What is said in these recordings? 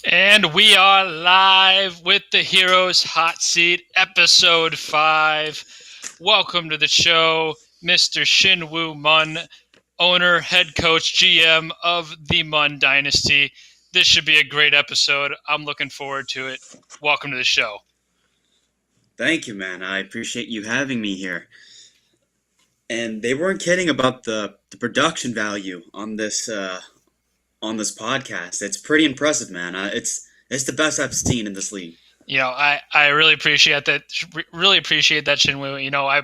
And we are live with the Heroes Hot Seat, Episode 5. Welcome to the show, Mr. Shinwoo Mun, owner, head coach, GM of the Mun Dynasty. This should be a great episode. I'm looking forward to it. Welcome to the show. Thank you, man. I appreciate you having me here. And they weren't kidding about the production value on this podcast. It's pretty impressive, man. It's the best I've seen in this league. You know, I really appreciate that. Really appreciate that, Shinwoo. You know, I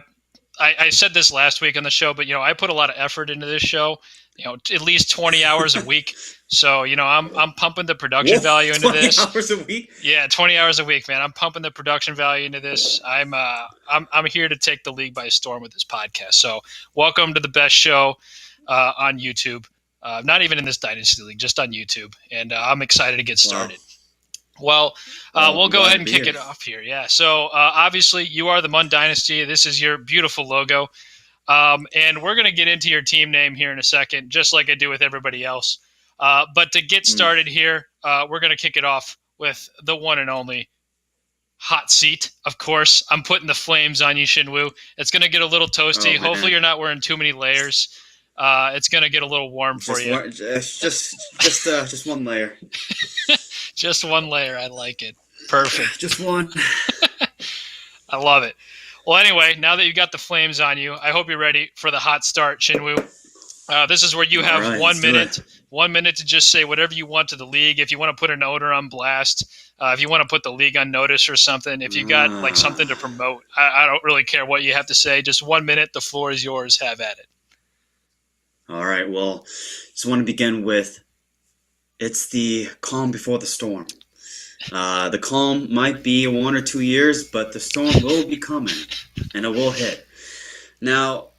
said this last week on the show, but I put a lot of effort into this show. At least 20 hours a week. So, I'm pumping the production value into this. 20 hours a week? Yeah, 20 hours a week, man. I'm pumping the production value into this. I'm here to take the league by storm with this podcast. So, welcome to the best show on YouTube. Not even in this Dynasty League, just on YouTube. And I'm excited to get started. Wow. Well, we'll go ahead and kick it off here. Yeah. So, obviously, you are the Mun Dynasty. This is your beautiful logo. And we're going to get into your team name here in a second, just like I do with everybody else. But to get started here, we're going to kick it off with the one and only hot seat. Of course, I'm putting the flames on you, Shinwoo. It's going to get a little toasty. Oh Hopefully, man, you're not wearing too many layers. It's going to get a little warm for just you. one, just one layer. Just one layer. I like it. Perfect. Just one. I love it. Well, anyway, now that you got the flames on you, I hope you're ready for the hot start, Shinwoo. This is where you have right, 1 minute. 1 minute to just say whatever you want to the league. If you want to put an owner on blast, if you want to put the league on notice or something, if you got like something to promote, I don't really care what you have to say. Just 1 minute. The floor is yours. Have at it. All right. Well, just want to begin with it's the calm before the storm. The calm might be 1 or 2 years, but the storm will be coming, and it will hit. Now,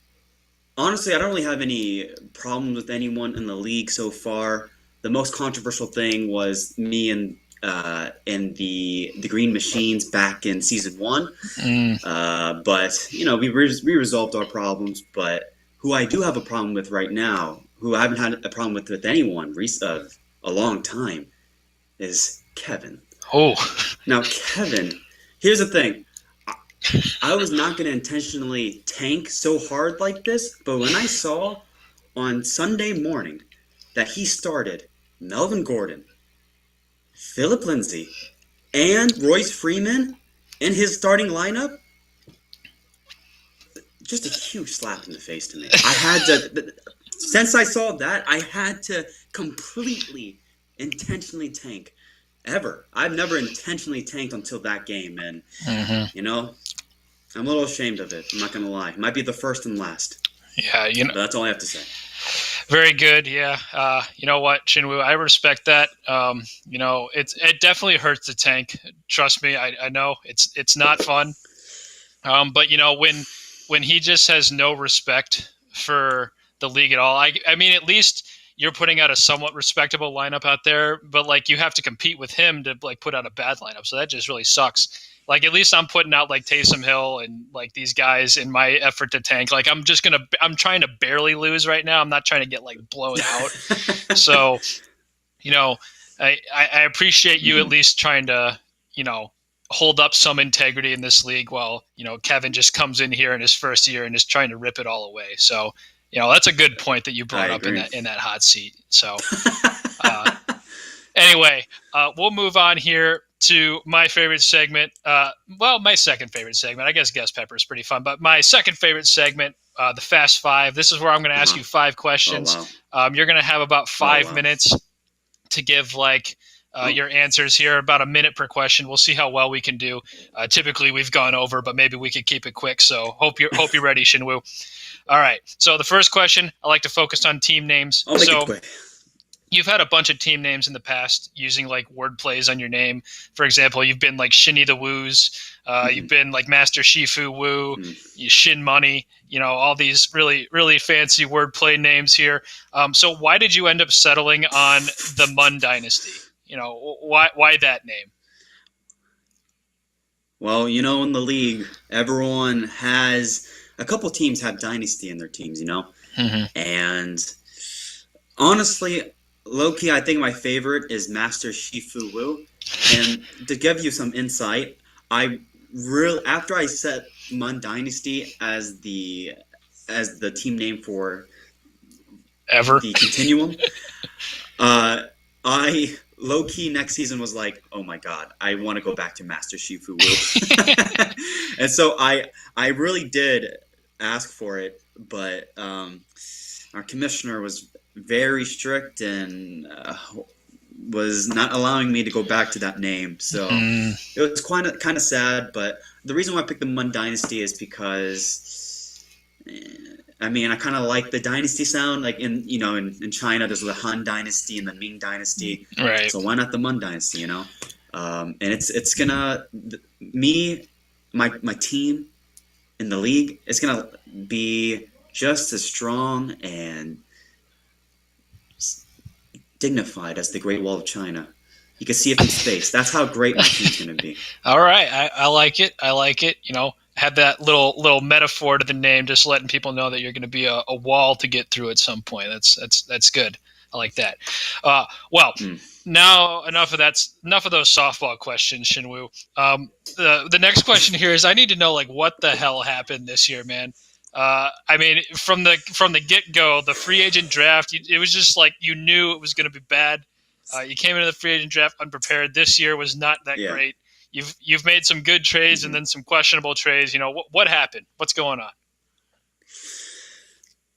honestly, I don't really have any problems with anyone in the league so far. The most controversial thing was me and the Green Machines back in season 1. But we resolved our problems. But who I do have a problem with right now, who I haven't had a problem with anyone a long time, is Kevin. Oh. Now, Kevin, here's the thing. I was not going to intentionally tank so hard like this, but when I saw on Sunday morning that he started Melvin Gordon, Philip Lindsay, and Royce Freeman in his starting lineup, just a huge slap in the face to me. I had to, since I saw that, I had to completely intentionally tank. Ever. I've never intentionally tanked until that game, and I'm a little ashamed of it. I'm not going to lie. It might be the first and last. Yeah, But that's all I have to say. Very good. Yeah. You know what, Shinwoo? I respect that. It definitely hurts to tank. Trust me. I know it's not fun. But when he just has no respect for the league at all, I mean, at least you're putting out a somewhat respectable lineup out there, but like you have to compete with him to like put out a bad lineup. So that just really sucks. Like at least I'm putting out like Taysom Hill and like these guys in my effort to tank. Like I'm trying to barely lose right now. I'm not trying to get like blown out. So, I appreciate you at least trying to, hold up some integrity in this league while, Kevin just comes in here in his first year and is trying to rip it all away. So, that's a good point that you brought up in that hot seat. So, anyway, we'll move on here to my favorite segment. My second favorite segment. I guess Guest Pepper is pretty fun, but my second favorite segment, the Fast Five. This is where I'm going to ask you 5 questions. Oh, wow. You're going to have about 5 minutes to give your answers here, about a minute per question. We'll see how well we can do. Typically, we've gone over, but maybe we could keep it quick. So hope you're ready, Shinwoo. All right. So the first question, I like to focus on team names. I'll make it quick. You've had a bunch of team names in the past using like word plays on your name. For example, you've been like Shinny the Woos. You've been like Master Shifu Woo, Shin Money. All these really, really fancy wordplay names here. So why did you end up settling on the Mun Dynasty? Why that name? Well, in the league, everyone has a couple teams have Dynasty in their teams, and honestly, low-key, I think my favorite is Master Shifu Wu. And to give you some insight, after I set Mun Dynasty as the team name for ever the Continuum, I low-key next season was like, oh my god, I want to go back to Master Shifu Wu. And so I really did ask for it, but our commissioner was very strict and was not allowing me to go back to that name. So it was kind of sad, but the reason why I picked the Mun Dynasty is because I kind of like the dynasty sound. Like in China, there's the Han Dynasty and the Ming Dynasty. Right. So why not the Mun Dynasty? And it's gonna my team in the league. It's gonna be just as strong and dignified as the Great Wall of China. You can see it from space. That's how great my team's going to be. All right. I like it. Have that little metaphor to the name, just letting people know that you're going to be a wall to get through at some point. That's good. I like that. Now, enough of those softball questions, Shinwoo. The next question here is I need to know like what the hell happened this year, man. I mean, from the get go, the free agent draft, it was just like you knew it was going to be bad. You came into the free agent draft unprepared. This year was not that Yeah. great. You've made some good trades and hmm then some questionable trades. You know what happened? What's going on?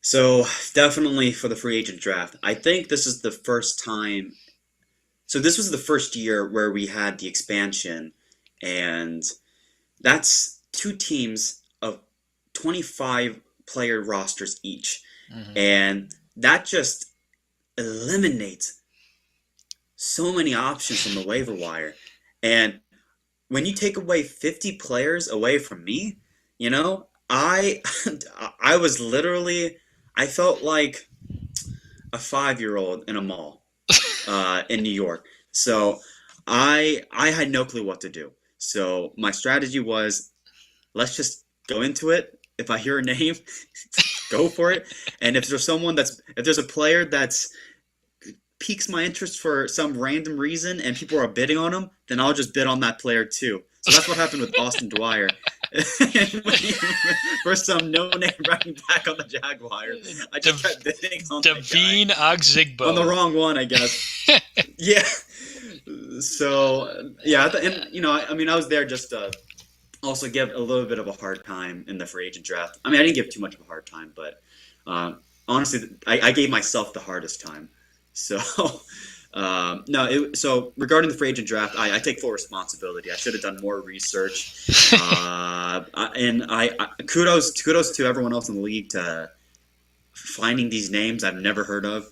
So definitely for the free agent draft, I think this is the first time. So this was the first year where we had the expansion, and that's two teams of 25 player rosters each, Mm-hmm. and that just eliminates so many options from the waiver wire. And when you take away 50 players away from me, I I was literally I felt like a 5-year old in a mall in New York. So I had no clue what to do. So my strategy was let's just go into it. If I hear a name, go for it. And if there's a player that's piques my interest for some random reason and people are bidding on him, then I'll just bid on that player too. So that's what happened with Austin Dwyer. For some no-name running back on the Jaguars, I just kept bidding on that guy. Devine On the Ogzigbo. wrong one, I guess. Yeah. So yeah, and I mean, I was there just to also give a little bit of a hard time in the free agent draft. I mean, I didn't give too much of a hard time, but honestly, I gave myself the hardest time. So, no. So regarding the free agent draft, I take full responsibility. I should have done more research, and kudos to everyone else in the league to finding these names I've never heard of.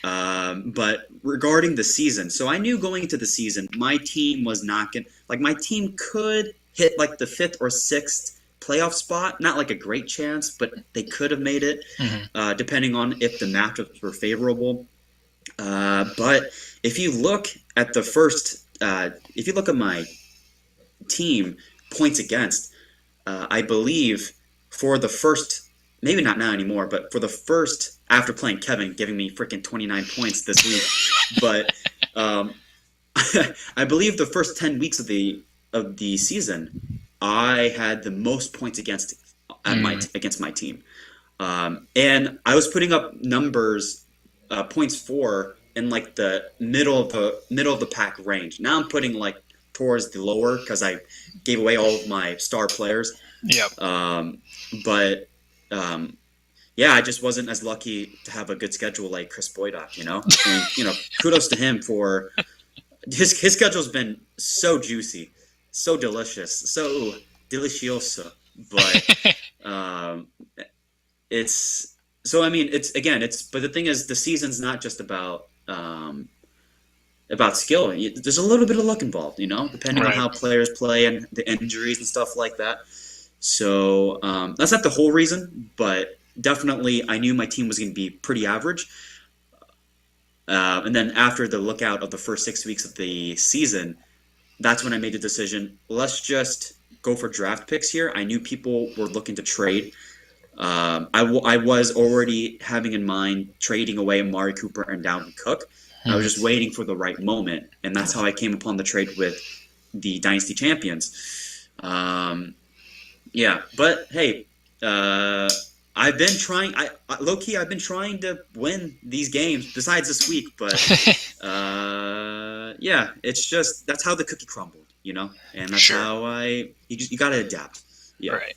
But regarding the season, so I knew going into the season, my team was not going like my team could hit like the fifth or sixth playoff spot. Not like a great chance, but they could have made it, Mm-hmm. depending on if the matchups were favorable. But if you look at if you look at my team points against, I believe for the first, maybe not now anymore, but for the first, after playing Kevin, giving me freaking 29 points this week, but I believe the first 10 weeks of the season, I had the most points against my team, and I was putting up numbers, points for in like the middle of the pack range. Now I'm putting like towards the lower because I gave away all of my star players. Yep. But yeah, I just wasn't as lucky to have a good schedule like Chris Boydock, And kudos to him for his schedule's been so juicy, so delicious, so delicioso. But it's so I mean it's but the thing is the season's not just about skill. There's a little bit of luck involved, depending on Right. how players play and the injuries and stuff like that. So that's not the whole reason, but definitely I knew my team was going to be pretty average. And then after the lookout of the first 6 weeks of the season, that's when I made the decision. Let's just go for draft picks here. I knew people were looking to trade. I was already having in mind trading away Amari Cooper and Dalvin Cook. I was just waiting for the right moment, and that's how I came upon the trade with the Dynasty champions. Yeah, but hey, I've been trying. Low key, I've been trying to win these games. Besides this week, but yeah, it's just that's how the cookie crumbled, and that's Sure. how you got to adapt. Yeah. Right.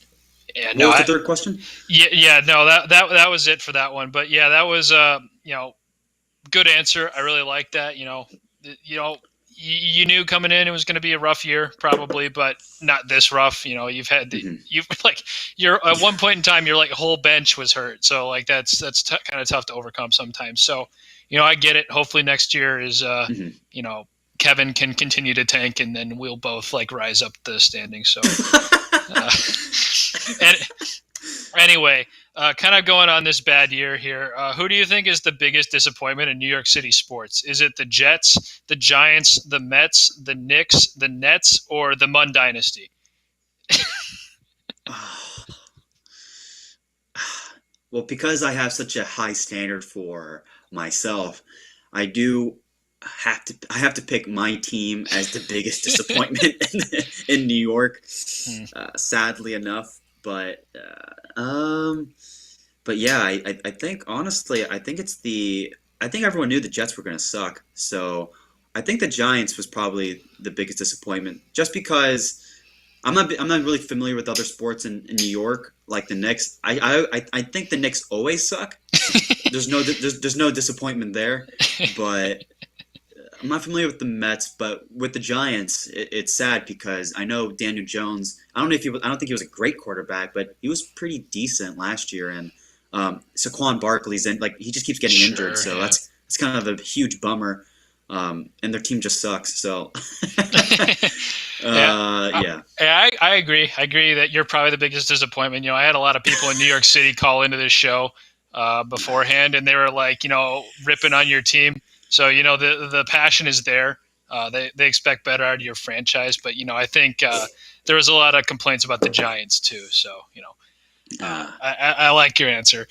Yeah. What No. was the third question? Yeah. No. That was it for that one. But yeah, that was good answer. I really like that. You knew coming in it was going to be a rough year, probably, but not this rough. hmm You've like you're at one point in time, your like whole bench was hurt, so like that's kind of tough to overcome sometimes. So, I get it. Hopefully next year is hmm you know Kevin can continue to tank, and then we'll both like rise up the standings. So, uh, and anyway, kind of going on this bad year here. Who do you think is the biggest disappointment in New York City sports? Is it the Jets, the Giants, the Mets, the Knicks, the Nets, or the Mun Dynasty? Well, because I have such a high standard for myself, I do. I have to pick my team as the biggest disappointment in New York, Hmm. sadly enough. But yeah, I think honestly, I think everyone knew the Jets were going to suck. So I think the Giants was probably the biggest disappointment, just because I'm not really familiar with other sports in New York like the Knicks. I think the Knicks always suck. There's no disappointment there, but I'm not familiar with the Mets, but with the Giants, it's sad because I know Daniel Jones. I don't think he was a great quarterback, but he was pretty decent last year. And Saquon Barkley's in, like he just keeps getting injured, Sure. so Yeah. that's kind of a huge bummer. And their team just sucks. So Yeah. I, yeah, I agree. I agree that you're probably the biggest disappointment. I had a lot of people in New York City call into this show beforehand, and they were like, ripping on your team. So the passion is there. They expect better out of your franchise, but I think there was a lot of complaints about the Giants too. So uh, I like your answer.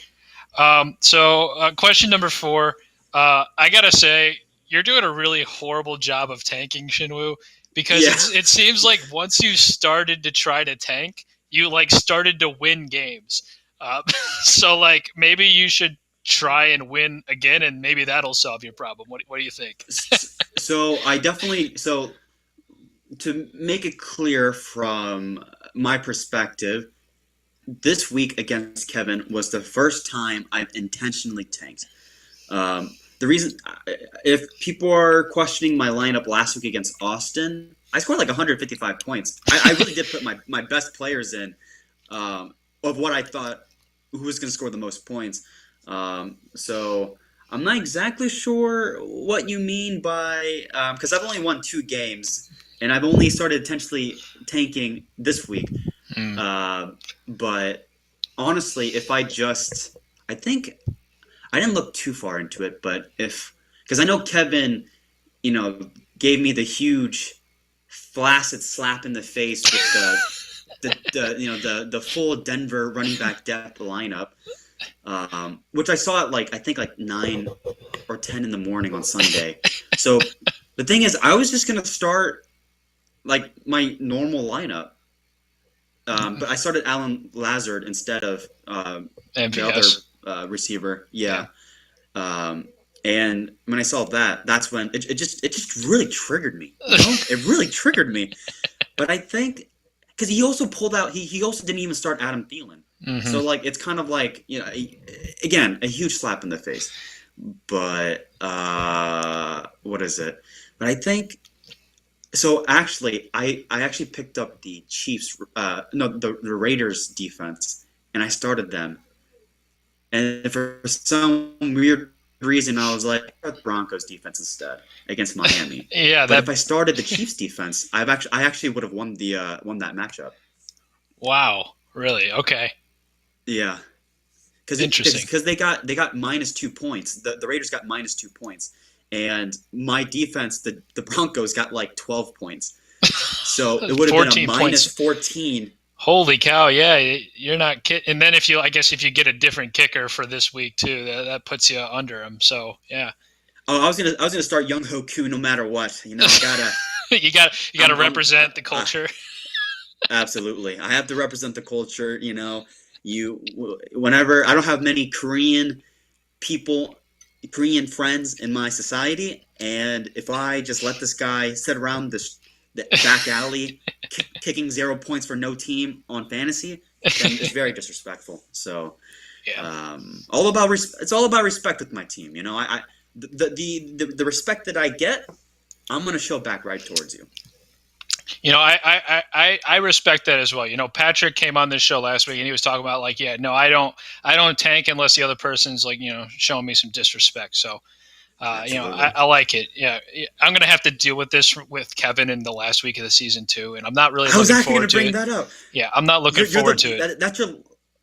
So question number 4. I gotta say, you're doing a really horrible job of tanking, Shinwoo, because yeah. it seems like once you started to try to tank, you like started to win games. Uh, so like maybe you should try and win again, and maybe that'll solve your problem. What do you think? So I definitely so to make it clear from my perspective, this week against Kevin was the first time I've intentionally tanked. The reason, if people are questioning my lineup last week against Austin, I scored like 155 points. I really did put my best players in of what I thought who was going to score the most points. So I'm not exactly sure what you mean by because I've only won 2 games and I've only started intentionally tanking this week. Hmm. Uh, but honestly, if I think I didn't look too far into it, but if because I know Kevin, you know, gave me the huge flaccid slap in the face with the full Denver running back depth lineup, which I saw at I think like 9 or 10 in the morning on Sunday. So the thing is, I was just gonna start like my normal lineup. But I started Alan Lazard instead of the other MVS. receiver. Yeah. Yeah. And when I saw that, that's when it just really triggered me. It really triggered me. But I think because he also pulled out, he also didn't even start Adam Thielen. Hmm. So it's kind of like again a huge slap in the face. But what is it? But I think so actually, I actually picked up the Chiefs, no, the Raiders defense, and I started them. And for some weird reason, I was like, the Broncos defense instead against Miami. Yeah. But That. if I started the Chiefs defense, I actually would have won that matchup. Wow. Really? Okay. Yeah, Interesting. because they got -2 points. The Raiders got -2 points, and my defense, the Broncos got like 12 points. So it would have been a 14 minus points. 14. Holy cow! Yeah, you're not kidding. And then I guess if you get a different kicker for this week too, that puts you under him. So yeah, Oh, I was gonna start Young Hoku no matter what. I gotta. you got to represent the I culture. absolutely. I have to represent the culture. Whenever I don't have many people, Korean friends in my society, and if I just let this guy sit around the back alley, kicking 0 points for no team on fantasy, then it's very disrespectful. So, Yeah. it's all about respect with my team. The respect that I get, I'm gonna show back right towards you. I respect that as well. Patrick came on this show last week and he was talking about like, yeah, no, I don't tank unless the other person's like, showing me some disrespect. So, Absolutely. I like it. Yeah, I'm gonna have to deal with this with Kevin in the last week of the season too, and I'm not really I was looking actually forward gonna to bring it. that up. Yeah, I'm not looking forward to it. That's your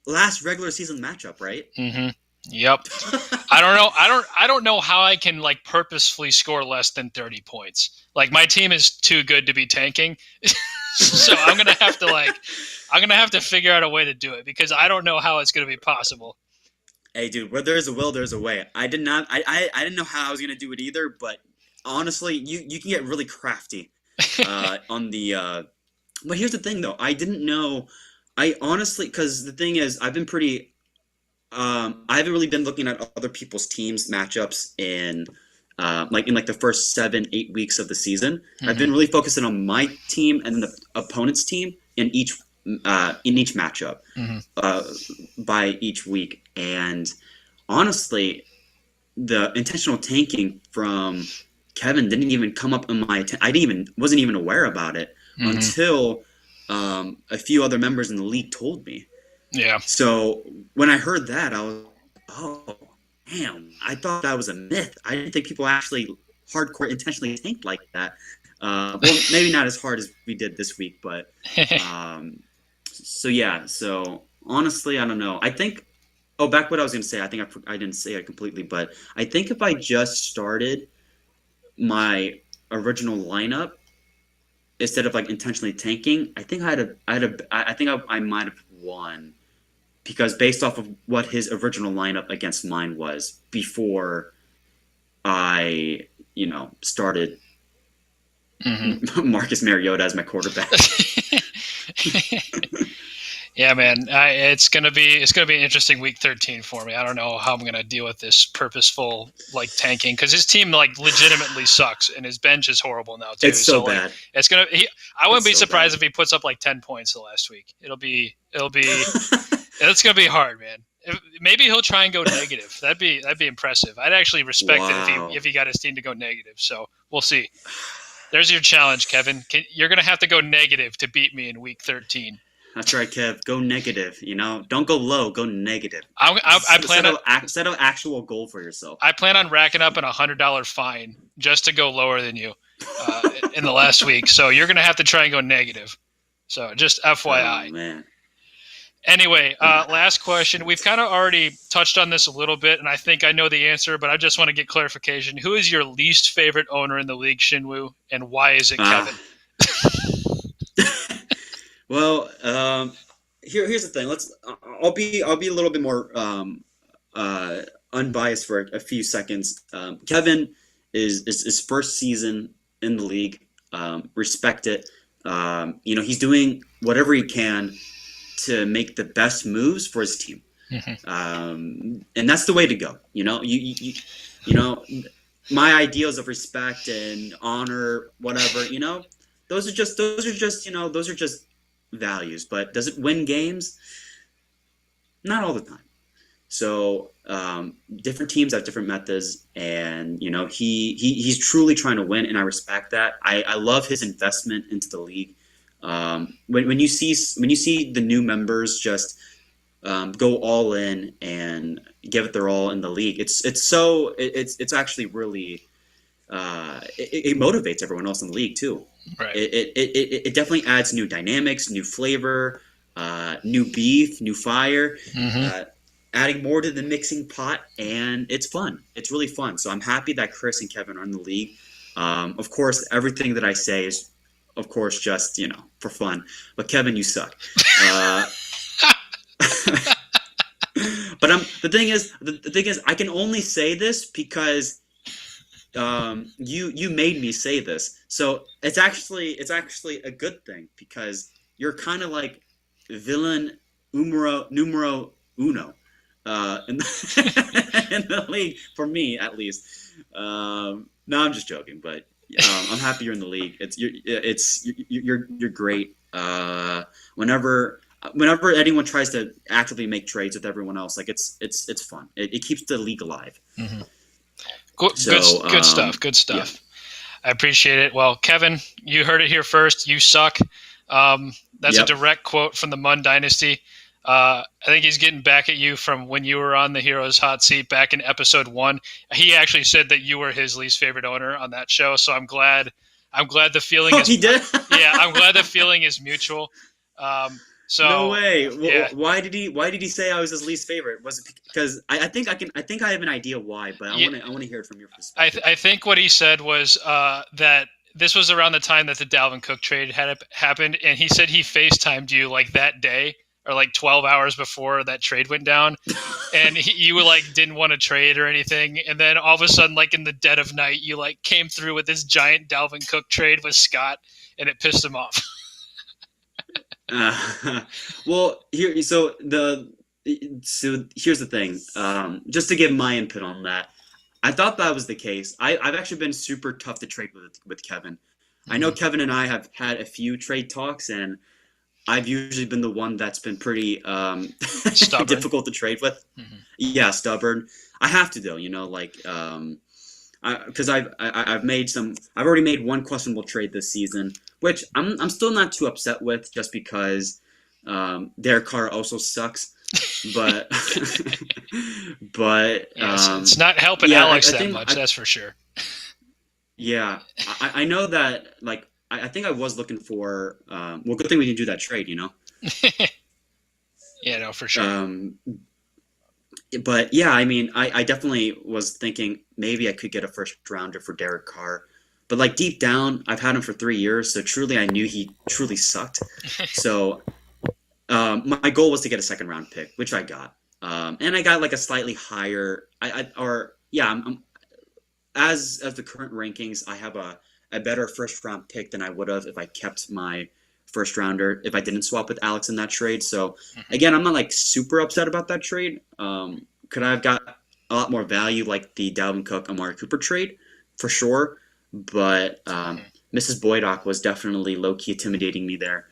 last regular season matchup, right? Hmm. Yep. I don't know. I don't know how I can like purposefully score less than 30 points. Like my team is too good to be tanking. So I'm gonna have to figure out a way to do it because I don't know how it's gonna be possible. Hey, dude, where there's a will, there's a way. I did not. I didn't know how I was gonna do it either, but honestly, you can get really crafty on the. But here's the thing, though. I didn't know. I honestly, because the thing is, I've been pretty. I haven't really been looking at other people's teams matchups in like the first 7, 8 weeks of the season. I've been really focusing on my team and the opponent's team in each matchup by each week. And honestly, the intentional tanking from Kevin didn't even come up in my I wasn't even aware about it until a few other members in the league told me. Yeah. So when I heard that, I was, oh, damn! I thought that was a myth. I didn't think people actually hardcore intentionally tanked like that. Well, maybe not as hard as we did this week, but so yeah. So honestly, I don't know. I think. Oh, back what I was going to say. I think I didn't say it completely, but I think if I just started my original lineup instead of like intentionally tanking, I think I might have won because based off of what his original lineup against mine was before I, started Marcus Mariota as my quarterback. Yeah, man, it's gonna be an interesting week 13 for me. I don't know how I'm gonna deal with this purposeful like tanking because his team like legitimately sucks and his bench is horrible now too. It's so bad. It's gonna. I wouldn't be surprised if he puts up like 10 points the last week. It's gonna be hard, man. Maybe he'll try and go negative. That'd be impressive. I'd actually respect it if he got his team to go negative. So we'll see. There's your challenge, Kevin. You're gonna have to go negative to beat me in week 13. That's right, Kev. Go negative. Don't go low. Go negative. I plan on set an actual goal for yourself. I plan on racking up an $100 fine just to go lower than you in the last week. So you're gonna have to try and go negative. So just FYI. Oh, man. Anyway, last question. We've kind of already touched on this a little bit, and I think I know the answer, but I just want to get clarification. Who is your least favorite owner in the league, Shinwoo, and why is it Kevin? Well, here's the thing. I'll be a little bit more unbiased for a few seconds. Kevin is his first season in the league. Respect it. He's doing whatever he can to make the best moves for his team, and that's the way to go. My ideals of respect and honor, whatever. Those are just values, but does it win games? Not all the time. So different teams have different methods, and he's truly trying to win, and I respect that. I love his investment into the league. When you see the new members just go all in and give it their all in the league, it's actually really it motivates everyone else in the league too. Right. It definitely adds new dynamics, new flavor, new beef, new fire, adding more to the mixing pot, and it's fun. It's really fun. So I'm happy that Chris and Kevin are in the league. Of course, everything that I say is, of course, just for fun. But Kevin, you suck. But the thing is, I can only say this because you made me say this, so it's actually a good thing because you're kind of like villain numero uno in the league for me at least. No, I'm just joking, but I'm happy you're in the league. You're great. Whenever anyone tries to actively make trades with everyone else, like it's fun. It keeps the league alive. Mm-hmm. Good stuff. Good stuff. Yeah. I appreciate it. Well, Kevin, you heard it here first. You suck. That's a direct quote from the Mun Dynasty. I think he's getting back at you from when you were on the Heroes Hot Seat back in episode 1. He actually said that you were his least favorite owner on that show. So I'm glad the feeling is. He did? Yeah, I'm glad the feeling is mutual. So no way. Yeah. Why did he say I was his least favorite? Was it because I think I have an idea why, but I want to hear it from your perspective. I think what he said was that this was around the time that the Dalvin Cook trade had happened, and he said he FaceTimed you like that day or like 12 hours before that trade went down, and you like didn't want to trade or anything, and then all of a sudden, like in the dead of night, you like came through with this giant Dalvin Cook trade with Scott, and it pissed him off. Well, here's the thing. Just to give my input on that, I thought that was the case. I've actually been super tough to trade with Kevin. I know Kevin and I have had a few trade talks, and I've usually been the one that's been pretty difficult to trade with. Mm-hmm. Yeah, stubborn. I have to though, because I've already made one questionable trade this season, which I'm still not too upset with, just because their car also sucks. But it's not helping Alex that much, that's for sure. Yeah, I know that. Like, I think I was looking for. Well, good thing we can do that trade, Yeah, no, for sure. But yeah, I mean, I definitely was thinking maybe I could get a first rounder for Derek Carr. But like deep down, I've had him for 3 years, so truly I knew he truly sucked. So my goal was to get a second round pick, which I got. And I got like a slightly higher. As the current rankings, I have a better first round pick than I would have if I kept my first rounder, if I didn't swap with Alex in that trade. So again, I'm not like super upset about that trade. Could I have got a lot more value like the Dalvin Cook Amari Cooper trade? For sure. But Mrs. Boydock was definitely low key intimidating me there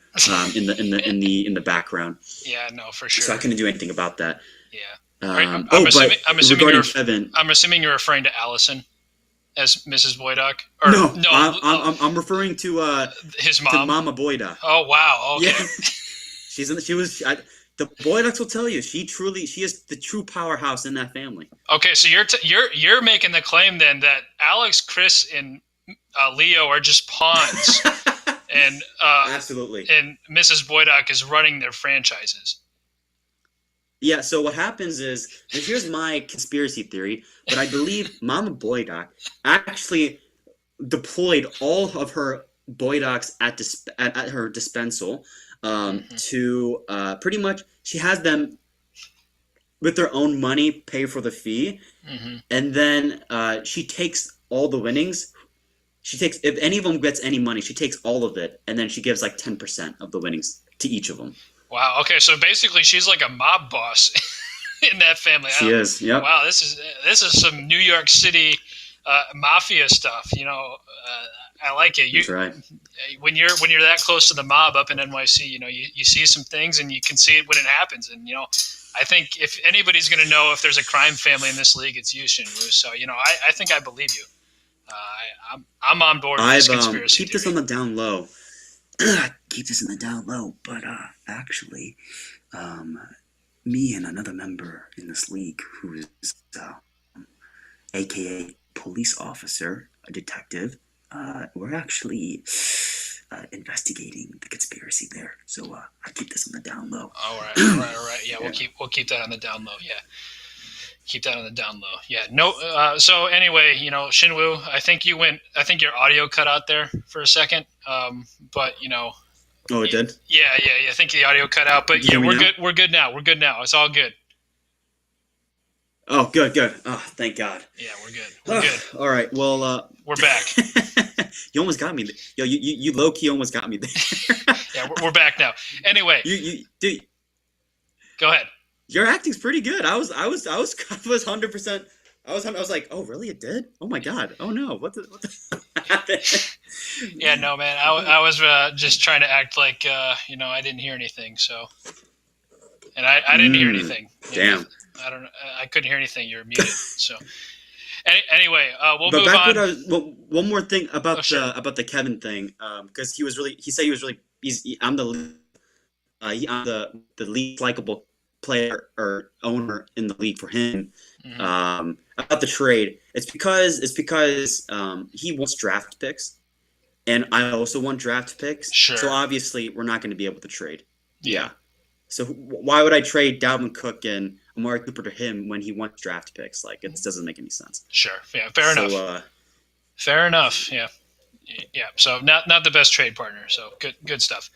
in the background. Yeah, no, for sure. So I couldn't do anything about that. Yeah. I'm assuming you're referring to Allison as Mrs. Boydock? Or, no, I'm referring to his mom, to Mama Boydock. Oh wow, okay. Yeah, the Boydocks will tell you she is the true powerhouse in that family. Okay, so you're making the claim then that Alex, Chris, and Leo are just pawns, and absolutely, and Mrs. Boydock is running their franchises. Yeah, so what happens is, and here's my conspiracy theory, but I believe Mama Boydock actually deployed all of her Boydocks at her dispensal to pretty much, she has them with their own money pay for the fee, and then she takes all the winnings. If any of them gets any money, she takes all of it, and then she gives like 10% of the winnings to each of them. Wow. Okay. So basically, she's like a mob boss in that family. She is. Yep. Wow. This is some New York City mafia stuff. I like it. That's right. When you're that close to the mob up in NYC, you see some things and you can see it when it happens. And I think if anybody's going to know if there's a crime family in this league, it's you, Shinwoo. So I think I believe you. I'm on board with this conspiracy keep this on the down low. Keep this in the down low, but actually, me and another member in this league, who is AKA police officer, a detective, we're actually investigating the conspiracy there. So I keep this on the down low. All right. Yeah, we'll keep that on the down low. Yeah. Keep that on the down low. Yeah. No. So anyway, Shinwoo, I think your audio cut out there for a second. But Oh, it did? Yeah. I think the audio cut out, but yeah, we're good. We're good now. It's all good. Oh, good. Oh, thank God. Yeah, we're good. All right. Well, we're back. You almost got me. Yo, you low key almost got me there. Yeah, we're back now. Anyway, dude, go ahead. Your acting's pretty good. I was 100%. I was like, oh really? It did? Oh my God! Oh no! What the happened? Yeah, no, man. I was just trying to act like I didn't hear anything. So, and I didn't hear anything. Damn. I don't know. I couldn't hear anything. You were muted. So, anyway, we'll move on. One more thing about the Kevin thing, because he said he was really. I'm the least likable player or owner in the league for him. About the trade, it's because he wants draft picks, and I also want draft picks. Sure. So obviously we're not going to be able to trade. Yeah. So why would I trade Dalvin Cook and Amari Cooper to him when he wants draft picks? Like, it doesn't make any sense. Sure. Yeah. Fair enough. Fair enough. Yeah. Yeah. So not the best trade partner. So good stuff.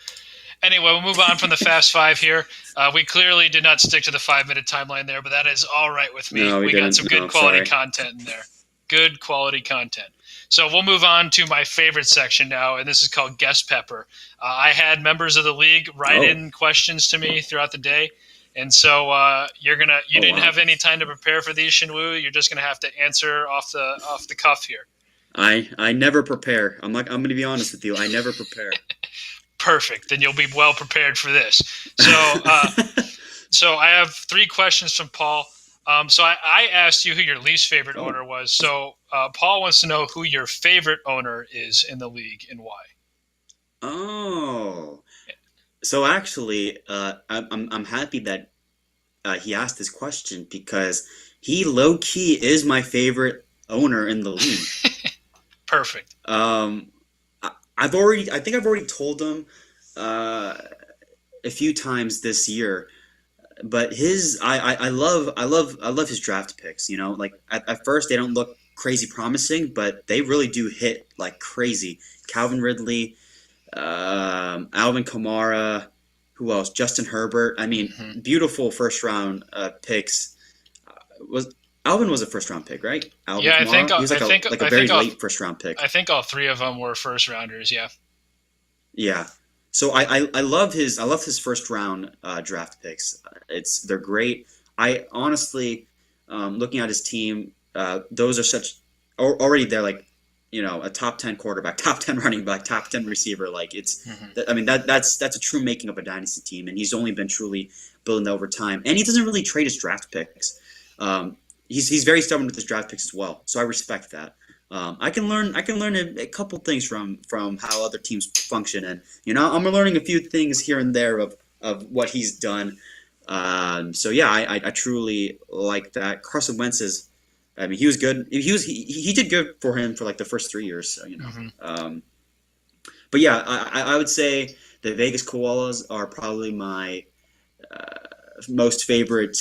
Anyway, we'll move on from the Fast Five here. We clearly did not stick to the 5 minute timeline there, but that is all right with me. No, we We got didn't. some good No, quality sorry. content in there. Good quality content. So we'll move on to my favorite section now, and this is called Guest Pepper. I had members of the league write Oh, in questions to me throughout the day, and so you oh didn't wow. have any time to prepare for these, Shinwoo. You're just gonna have to answer off the cuff here. I never prepare. I'm gonna be honest with you. I never prepare. Perfect. Then you'll be well prepared for this. So so I have three questions from Paul. I asked you who your least favorite Oh. owner was. So Paul wants to know who your favorite owner is in the league and why. Oh. So actually, I'm happy that he asked this question because he low key is my favorite owner in the league. Perfect. I think I've already told him uh, a few times this year, but I love his draft picks. You know, like at first they don't look crazy promising, but they really do hit like crazy. Calvin Ridley, Alvin Kamara, who else? Justin Herbert. I mean, Hmm. beautiful first round picks. Was Alvin was a first round pick, right? Alvin Yeah, Kamara. He was like a I very think late first round pick. all three of them were first rounders. Yeah. Yeah. So I love his first round draft picks. They're great. I honestly, looking at his team, those are already they're like, you know, a top 10 quarterback, top 10 running back, top 10 receiver. Like Hmm. I mean that's a true making of a dynasty team, and he's only been truly building that over time. And he doesn't really trade his draft picks. He's very stubborn with his draft picks as well. So I respect that. I can learn a couple things from how other teams function, and you know I'm learning a few things here and there of what he's done. So yeah, I truly like that. Carson Wentz is, I mean, he was good. He did good for him for like the first 3 years. So you know, Hmm. but yeah, I would say the Vegas Koalas are probably my most favorite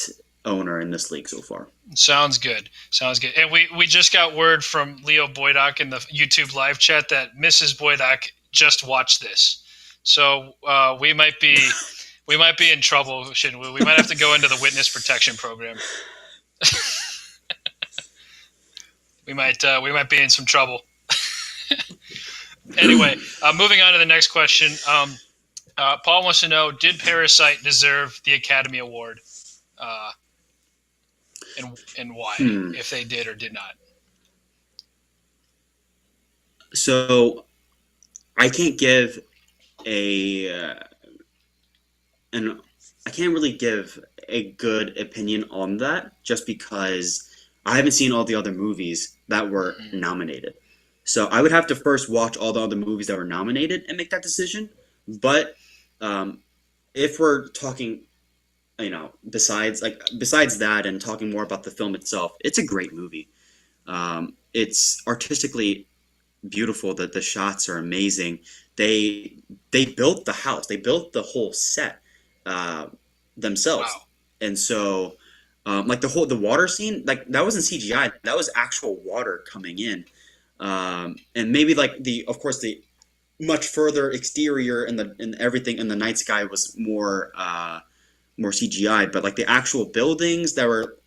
owner in this league so far. Sounds good. Sounds good. And we just got word from Leo Boydock in the YouTube live chat that Mrs. Boydock just watched this. So we might be in trouble, shouldn't we? We might have to go into the witness protection program. We might be in some trouble. Anyway, moving on to the next question. Paul wants to know: did Parasite deserve the Academy Award, uh, and why? Hmm. If they did or did not. So I can't give a and I can't really give a good opinion on that just because I haven't seen all the other movies that were Mhm. nominated. So I would have to first watch all the other movies that were nominated and make that decision. But um, if we're talking, you know, besides that and talking more about the film itself, it's a great movie. It's artistically beautiful. That the shots are amazing. They they built the house. They built the whole set uh, themselves, Wow. and so like the water scene, like that wasn't CGI. That was actual water coming in, and maybe like the of course the much further exterior and the and everything in the night sky was more CGI, but like the actual buildings that were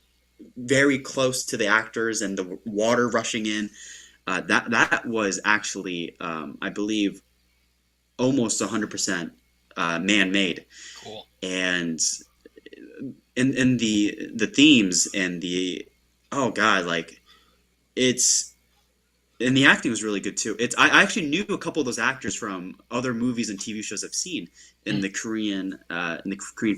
very close to the actors and the water rushing in, that was actually, I believe, almost 100% man-made. Cool. And in the themes and the oh god, like it's and the acting was really good too. It's I actually knew a couple of those actors from other movies and TV shows I've seen in the Korean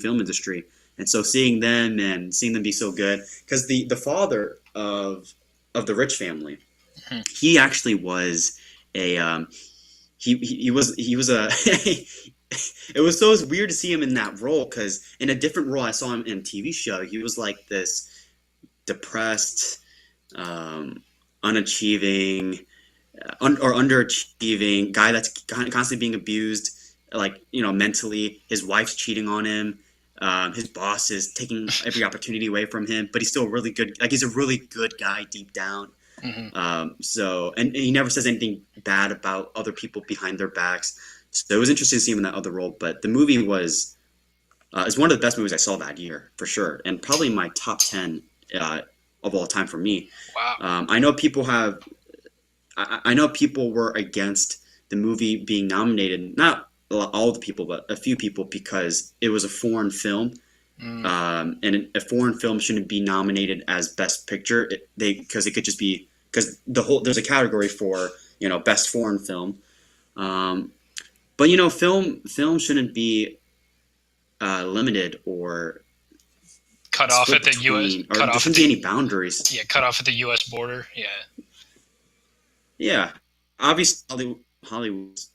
film industry, and so seeing them and seeing them be so good because the father of the rich family, Mhm. he actually was a he was a it was so weird to see him in that role because in a different role I saw him in a TV show. He was like this depressed, um, unachieving, or underachieving guy that's constantly being abused, like you know, mentally. His wife's cheating on him. His boss is taking every opportunity away from him, but he's still really good. Like he's a really good guy deep down. Hmm. So and he never says anything bad about other people behind their backs. So it was interesting to see him in that other role. But the movie was is one of the best movies I saw that year for sure, and probably my top 10 of all time for me. Wow. I know people have. I know people were against the movie being nominated. Not all the people, but a few people, because it was a foreign film. And a foreign film shouldn't be nominated as Best Picture. Because it could just be because there's a category for Best Foreign Film. But film shouldn't be limited or cut off at the U.S. Or there shouldn't be any boundaries. Yeah, cut off at the U.S. border. Yeah. Yeah, obviously Hollywood's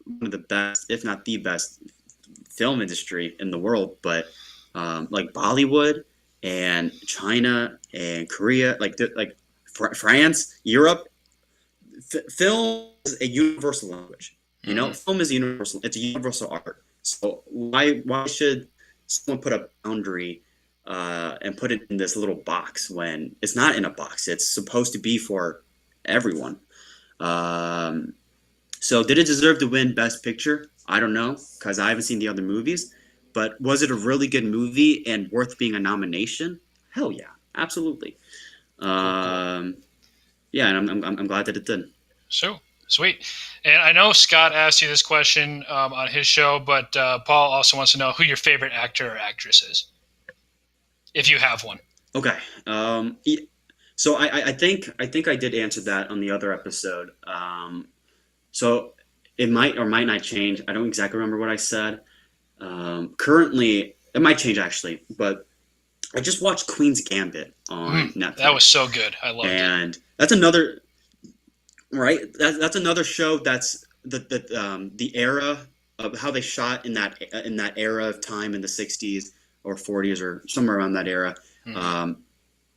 one of the best, if not the best, film industry in the world. But like Bollywood and China and Korea, France, Europe, film is a universal language. Film is universal. It's a universal art. So why should someone put a boundary and put it in this little box when it's not in a box? It's supposed to be for everyone. So did it deserve to win Best Picture? I don't know, because I haven't seen the other movies. But was it a really good movie and worth being a nomination? Hell yeah, absolutely. Yeah, and I'm glad that it did. So sweet. And I know Scott asked you this question on his show, but Paul also wants to know who your favorite actor or actress is, if you have one. Okay. So I think I did answer that on the other episode. So it might or might not change. I don't exactly remember what I said. Currently, it might change actually, but I just watched Queen's Gambit on Netflix. That was so good. I loved it. And that's another, right? That's another show that's the era of how they shot in that era of time in the 60s or 40s or somewhere around that era.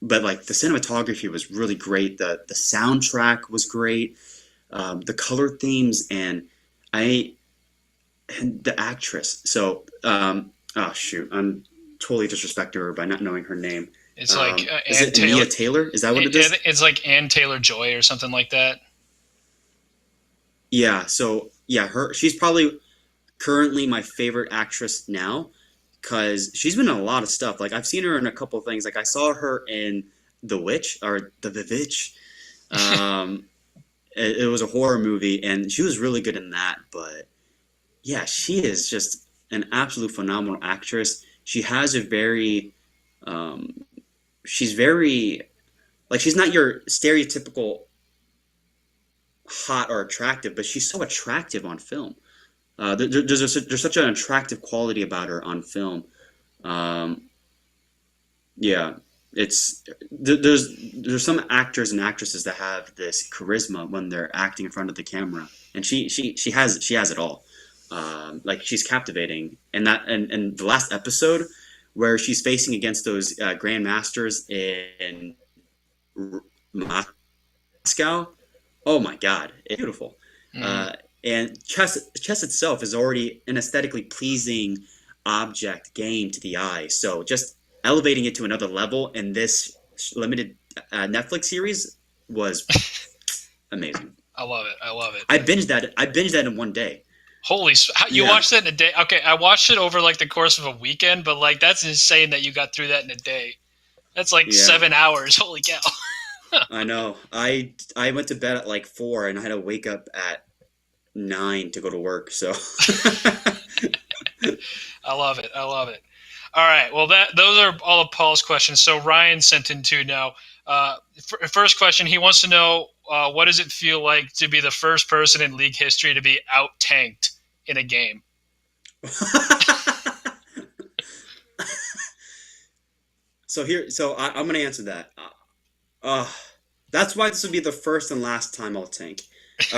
But like the cinematography was really great. The soundtrack was great. The color themes and the actress. So, oh shoot, I'm totally disrespecting her by not knowing her name. It's like is it Anya Taylor? Is that what it is? It's like Ann Taylor-Joy or something like that. Yeah. So yeah, she's probably currently my favorite actress now because she's been in a lot of stuff. Like I've seen her in a couple of things. Like I saw her in The Witch or The Witch. It was a horror movie, and she was really good in that. But yeah, she is just an absolute phenomenal actress. She has a very, she's very, like she's not your stereotypical hot or attractive, but she's so attractive on film. There's such an attractive quality about her on film. Yeah. There's some actors and actresses that have this charisma when they're acting in front of the camera, and she has it all. Like she's captivating, and the last episode where she's facing against those grandmasters in Moscow, oh my god, it's beautiful. And chess itself is already an aesthetically pleasing object game to the eye, so just elevating it to another level in this limited Netflix series was amazing. I love it. I binged that in one day. Holy, you watched that in a day? Okay, I watched it over like the course of a weekend, but like that's insane that you got through that in a day. That's like 7 hours. Holy cow! I know. I went to bed at like 4 and I had to wake up at 9 to go to work. So I love it. All right. Well, those are all of Paul's questions. So Ryan sent in two now. First question, he wants to know what does it feel like to be the first person in league history to be out-tanked in a game? So I'm going to answer that. That's why this will be the first and last time I'll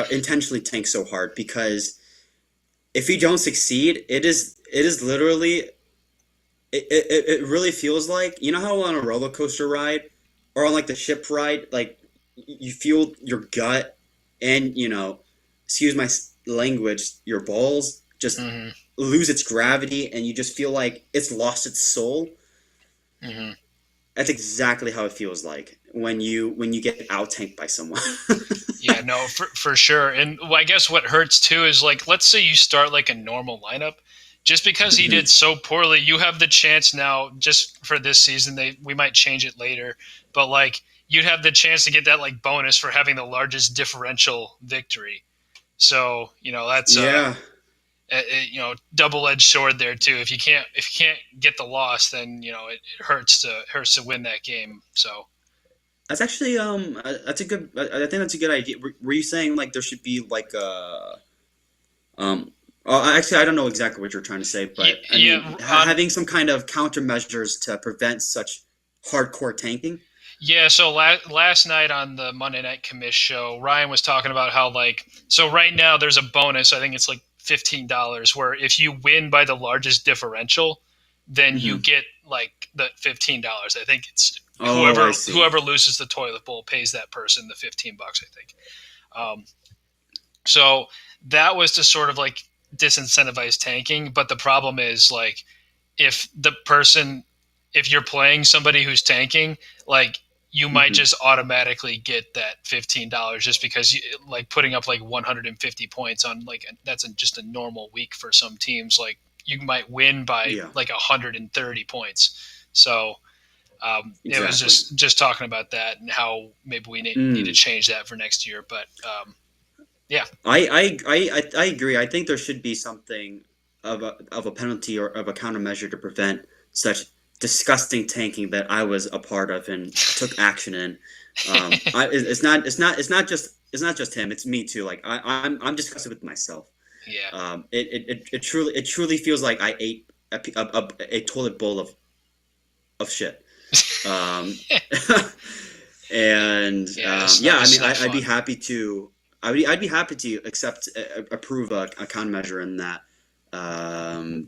intentionally tank so hard, because if you don't succeed, it is literally. It really feels like, you know how on a roller coaster ride or on like the ship ride, like you feel your gut and, excuse my language, your balls just lose its gravity and you just feel like it's lost its soul. That's exactly how it feels like when you get out tanked by someone. Yeah, no, for sure. And I guess what hurts too is like, let's say you start like a normal lineup. Just because he did Mhm. so poorly, you have the chance now. Just for this season, we might change it later, but like you'd have the chance to get that like bonus for having the largest differential victory. So that's Yeah, double edged sword there too. If you can't get the loss, then it hurts to win that game. So. that's actually that's a good. I think that's a good idea. Were you saying like there should be like a um? Actually, I don't know exactly what you're trying to say, but I mean, Yeah, having some kind of countermeasures to prevent such hardcore tanking. yeah. So last night on the Monday Night Commish show, Ryan was talking about how like so right now there's a bonus. I think it's like $15 where if you win by the largest differential, then you Hmm. get like the $15. I think it's Oh, I whoever see. whoever loses the toilet bowl pays that person the $15. I think. Um, So that was to sort of like disincentivize tanking. But the problem is like if the person, if you're playing somebody who's tanking, like you might Hmm. just automatically get that $15 just because you like putting up like 150 points on like that's just a normal week for some teams. Like you might win by Yeah, like 130 points. So it was exactly. just talking about that and how maybe we need to Mm. change that for next year. But yeah. I agree. I think there should be something of a penalty or of a countermeasure to prevent such disgusting tanking that I was a part of and took action in. It's not just him. It's me too. Like I'm disgusted with myself. Yeah. It truly feels like I ate a toilet bowl of shit. Um, and Yeah, yeah, I it's mean, not I'd be fun. happy to. I'd be happy to approve a countermeasure in that.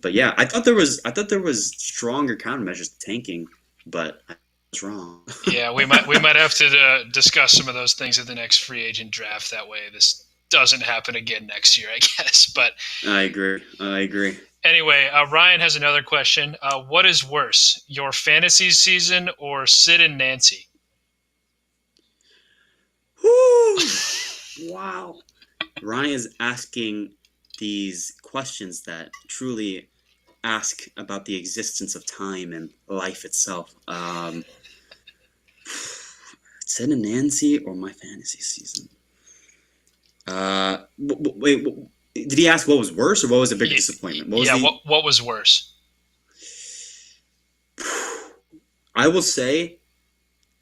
But yeah, I thought there was stronger countermeasures to tanking, but I was wrong. Yeah, we might have to discuss some of those things at the next free agent draft. That way, this doesn't happen again next year, I guess. But I agree. I agree. anyway, Ryan has another question. What is worse, your fantasy season or Sid and Nancy? Whew. Wow. Ryan is asking these questions that truly ask about the existence of time and life itself. Sid and Nancy or my fantasy season? Wait, did he ask what was worse or what was a bigger Yeah, disappointment? What was yeah. the? What was worse? I will say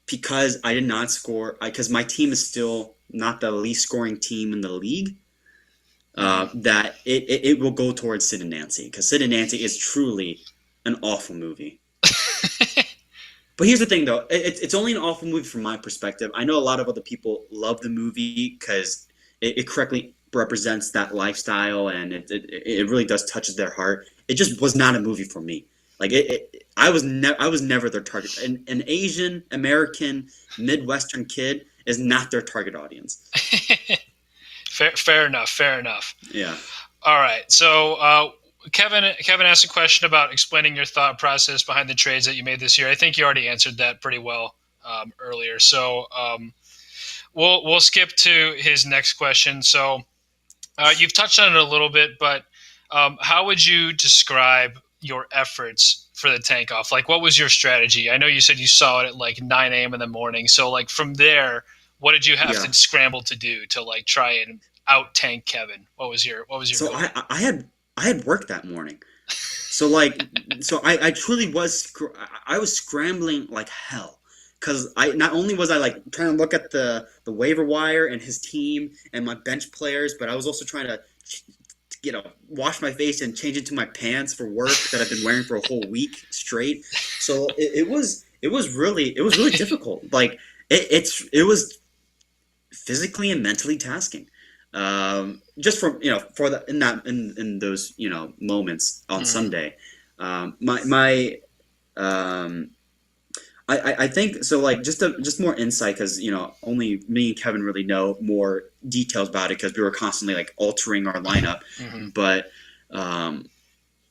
because I did not score, because my team is still not the least scoring team in the league. Hmm. That it will go towards Sid and Nancy because Sid and Nancy is truly an awful movie. But here's the thing, though. It's only an awful movie from my perspective. I know a lot of other people love the movie because it correctly represents that lifestyle and it really does touches their heart. It just was not a movie for me. Like I was never their target. An Asian American Midwestern kid is not their target audience. Fair enough. Fair enough. Yeah. All right. So Kevin asked a question about explaining your thought process behind the trades that you made this year. I think you already answered that pretty well earlier. So we'll skip to his next question. So you've touched on it a little bit, but how would you describe your efforts for the tank off? Like, what was your strategy? I know you said you saw it at like 9 a.m. in the morning. So, like, from there, what did you have Yeah. to scramble to do to like try and out tank Kevin? What was your So goal? I had work that morning. So like I truly I was scrambling like hell because I not only was I like trying to look at the waiver wire and his team and my bench players, but I was also trying to wash my face and change into my pants for work that I've been wearing for a whole week straight. So it was really difficult. Like it was physically and mentally tasking. Just from for the in those moments on Mhm. Sunday, my um, I think so. Like just more insight because only me and Kevin really know more details about it because we were constantly like altering our lineup. Mhm. But um,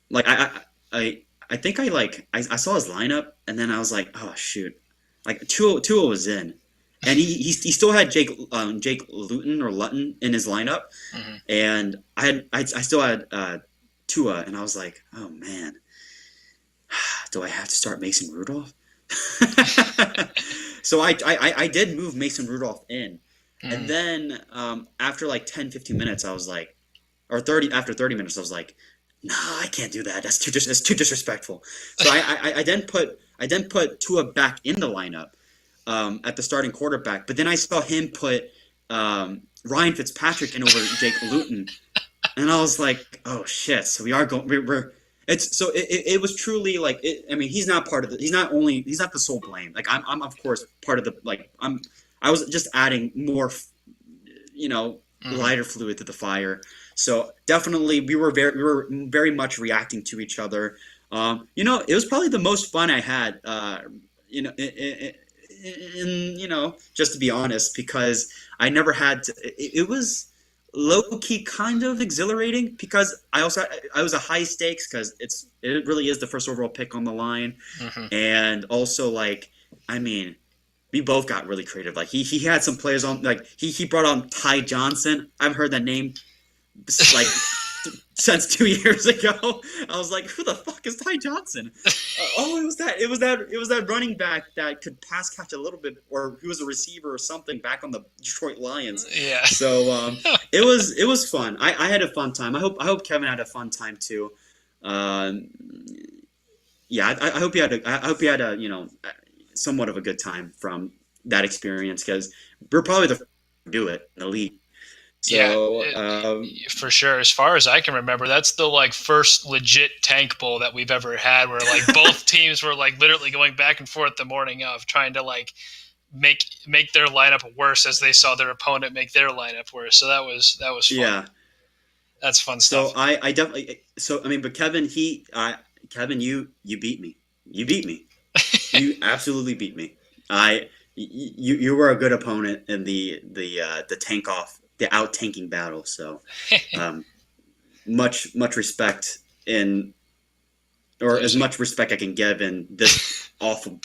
like I think I saw his lineup and then I was like, oh shoot, like Tua was in, and he still had Jake Luton in his lineup, Hmm. and I still had Tua, and I was like, oh man, do I have to start Mason Rudolph? So I did move Mason Rudolph in, and Hmm. then after like 10, 15 minutes, I was like, or 30 after 30 minutes, I was like, nah, I can't do that. That's too disrespectful. So I then put Tua back in the lineup at the starting quarterback, but then I saw him put Ryan Fitzpatrick in over Jake Luton, and I was like, oh shit. So we are going. We're it's so it was truly like I mean, he's not part of the. He's not the sole blame. Like I'm of course part of the like I was just adding more, you know, Hmm. lighter fluid to the fire. So definitely we were very much reacting to each other. You know, it was probably the most fun I had. You know, you know, just to be honest, because I never had to. It was low key kind of exhilarating because I was a high stakes because it really is the first overall pick on the line, Hmm. and also like I mean we both got really creative. Like he had some players on like he brought on Ty Johnson. I've heard that name like since 2 years ago. I was like, who the fuck is Ty Johnson? Oh, it was that running back that could pass catch a little bit, or who was a receiver or something back on the Detroit Lions. Yeah. So it was fun. I had a fun time. I hope Kevin had a fun time too. Um, yeah, I hope you had a you know somewhat of a good time from that experience because we're probably the first to do it in the league. Yeah, So for sure. As far as I can remember, that's the like first legit tank bowl that we've ever had, where like both teams were like literally going back and forth the morning of, trying to like make their lineup worse as they saw their opponent make their lineup worse. So that was fun. yeah. That's fun So stuff. I definitely so I mean, but Kevin, you beat me. You beat me. You absolutely beat me. You were a good opponent in the tank off the out tanking battle. So um, much respect in or It as was much respect I can give in this awful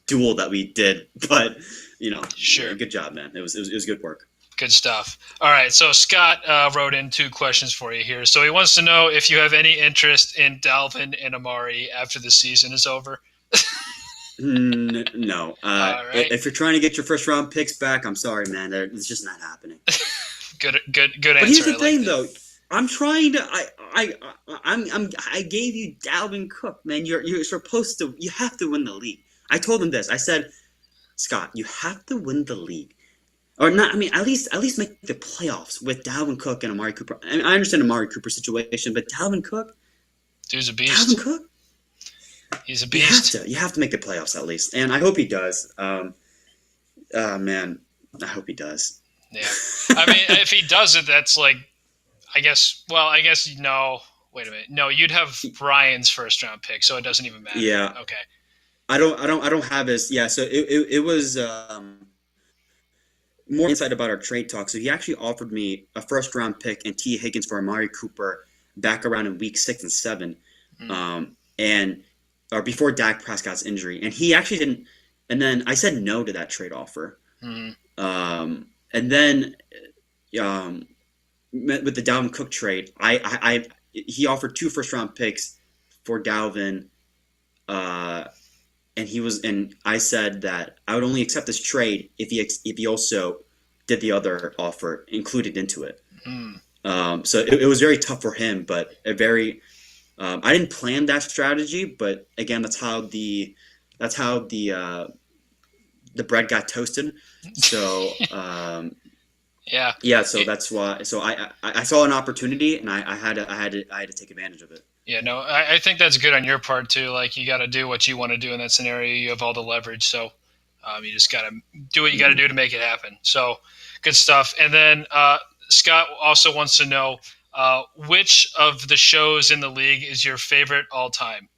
duel that we did. But you know, sure. good job, man. It was good work. Good stuff. All right, so Scott wrote in two questions for you here. So he wants to know if you have any interest in Dalvin and Amari after the season is over. No. All right, If you're trying to get your first round picks back, I'm sorry, man. It's just not happening. good But answer. here's the I like thing, that. though. I'm trying to. I gave you Dalvin Cook, man. You're supposed to. You have to win the league. I told him this. I said, Scott, you have to win the league, or not. I mean, at least make the playoffs with Dalvin Cook and Amari Cooper. I mean, I understand Amari Cooper's situation, but Dude's a Dalvin beast. Cook, He's a beast. you have to make the playoffs at least, and I hope he does. Man, I hope he does. Yeah. I mean, if he does it, that's like, I guess. Well, I guess no. Wait a minute. No, you'd have Brian's first round pick, so it doesn't even matter. Yeah, Okay. I don't have his. Yeah, so it was more insight about our trade talk. So he actually offered me a first round pick and T Higgins for Amari Cooper back around in week 6 and 7, Mm. and or before Dak Prescott's injury, and he actually didn't. And then I said no to that trade offer. Mm. And then um, with the Dalvin Cook trade, he offered two first round picks for Dalvin. Uh, and I said that I would only accept this trade if he also did the other offer included into it. Mm. So it was very tough for him, but a very I didn't plan that strategy, but again, that's how the bread got toasted. So Yeah. yeah, so that's why. So I saw an opportunity, and I had to take advantage of it. Yeah, no, I think that's good on your part too. Like, you got to do what you want to do in that scenario. You have all the leverage, so you just got to do what you got to Mhm. do to make it happen. So, good stuff. And then Scott also wants to know which of the shows in the league is your favorite all time.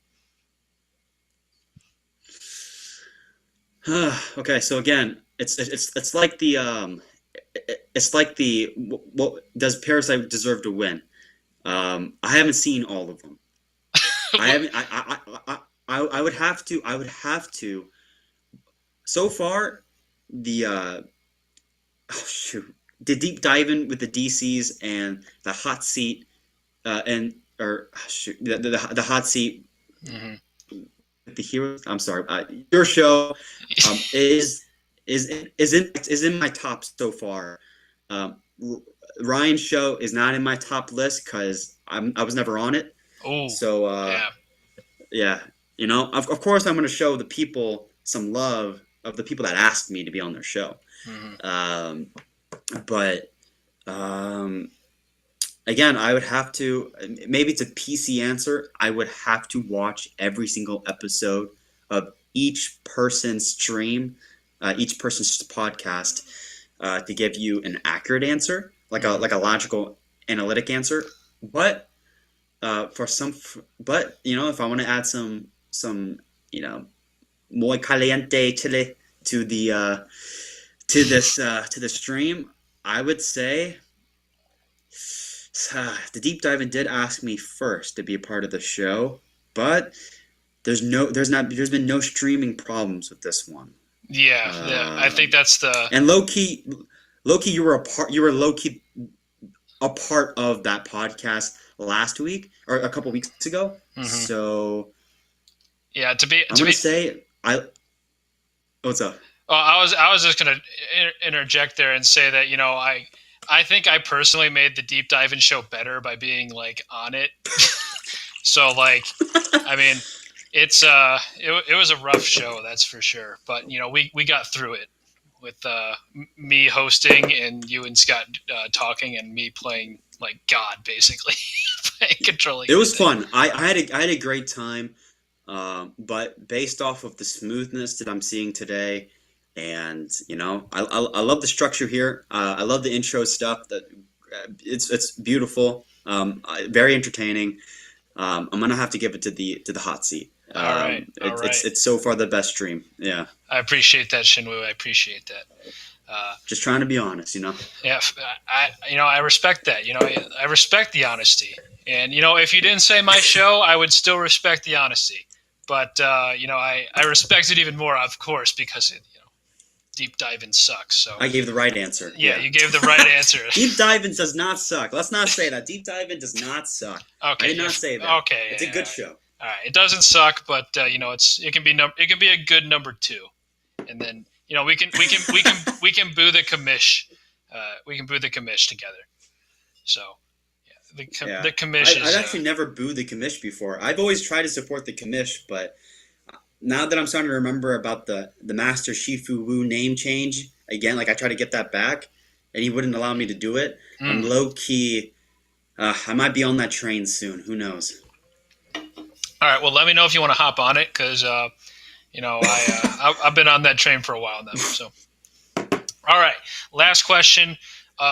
Okay, so again, it's like it's like the what does Parasite deserve to win? I haven't seen all of them. I haven't. I would have to so far, the oh shoot, the deep diving with the DCs and the hot seat, and or shoot, the hot seat Mm-hmm. with the heroes. I'm sorry, your show is in my top so far. Um, Ryan's show is not in my top list because I was never on it. Oh, So yeah. yeah, of course I'm going to show the people some love of the people that asked me to be on their show. Mm-hmm. But um, again, I would have to. Maybe it's a PC answer. I would have to watch every single episode of each person's stream, each person's podcast, to give you an accurate answer, like a logical, analytic answer. But if I want to add some muy caliente chile to the stream, I would say the deep diving did ask me first to be a part of the show, but there's been no streaming problems with this one. Yeah. I think that's the And low key, you were low key a part of that podcast last week or a couple weeks ago. Mm-hmm. So yeah. I'm gonna say what's up? Oh, I was just gonna interject there and say that I think I personally made the deep diving show better by being like on it. So like, I mean, it was a rough show, that's for sure. But we got through it with me hosting and you and Scott talking and me playing like God, basically, playing controlling. It was fun. I had a great time, but based off of the smoothness that I'm seeing today, and I love the structure here. I love the intro stuff. That it's beautiful, very entertaining. I'm gonna have to give it to the hot seat. All right. It's so far the best stream. Yeah. I appreciate that, Shinwoo. I appreciate that. Just trying to be honest, Yeah, I respect that. I respect the honesty. And if you didn't say my show, I would still respect the honesty. But I respect it even more, of course, because deep diving sucks. So I gave the right answer. Yeah, you gave the right answer. Deep diving does not suck. Let's not say that. Deep diving does not suck. Okay, I did not say that. Okay, it's a good show. All right, it doesn't suck, but it can be a good number 2, and then we can boo the commish. We can boo the commish together. So the commish. I've actually never booed the commish before. I've always tried to support the commish, but now that I'm starting to remember about the Master Shifu Wu name change again, like I try to get that back, and he wouldn't allow me to do it. I'm low key. I might be on that train soon. Who knows? All right. Well, let me know if you want to hop on it because I've been on that train for a while now. So, all right. Last question.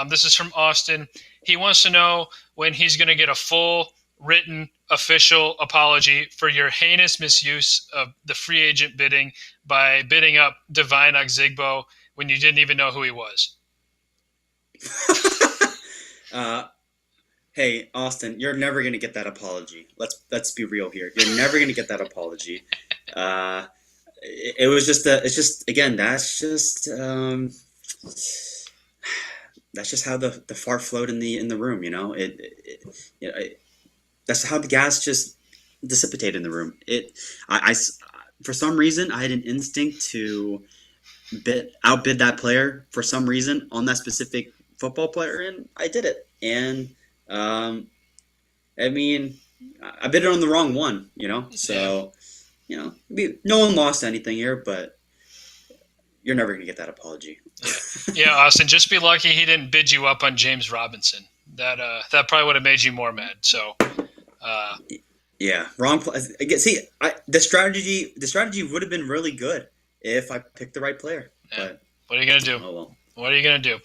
This is from Austin. He wants to know when he's going to get a full written official apology for your heinous misuse of the free agent bidding by bidding up Divine Oxigbo when you didn't even know who he was. Hey, Austin, you're never going to get that apology. Let's be real here. You're never going to get that apology. It was just again, that's just how the fart flowed in the room, that's how the gas just dissipated in the room. I for some reason I had an instinct to outbid that player for some reason on that specific football player, and I did it. And I mean, I bid it on the wrong one, So, no one lost anything here, but you're never gonna get that apology. Yeah, Austin, just be lucky he didn't bid you up on James Robinson. That probably would have made you more mad. So, yeah, wrong. See, the strategy would have been really good if I picked the right player. Yeah. But what are you gonna do? Oh well. What are you going to do?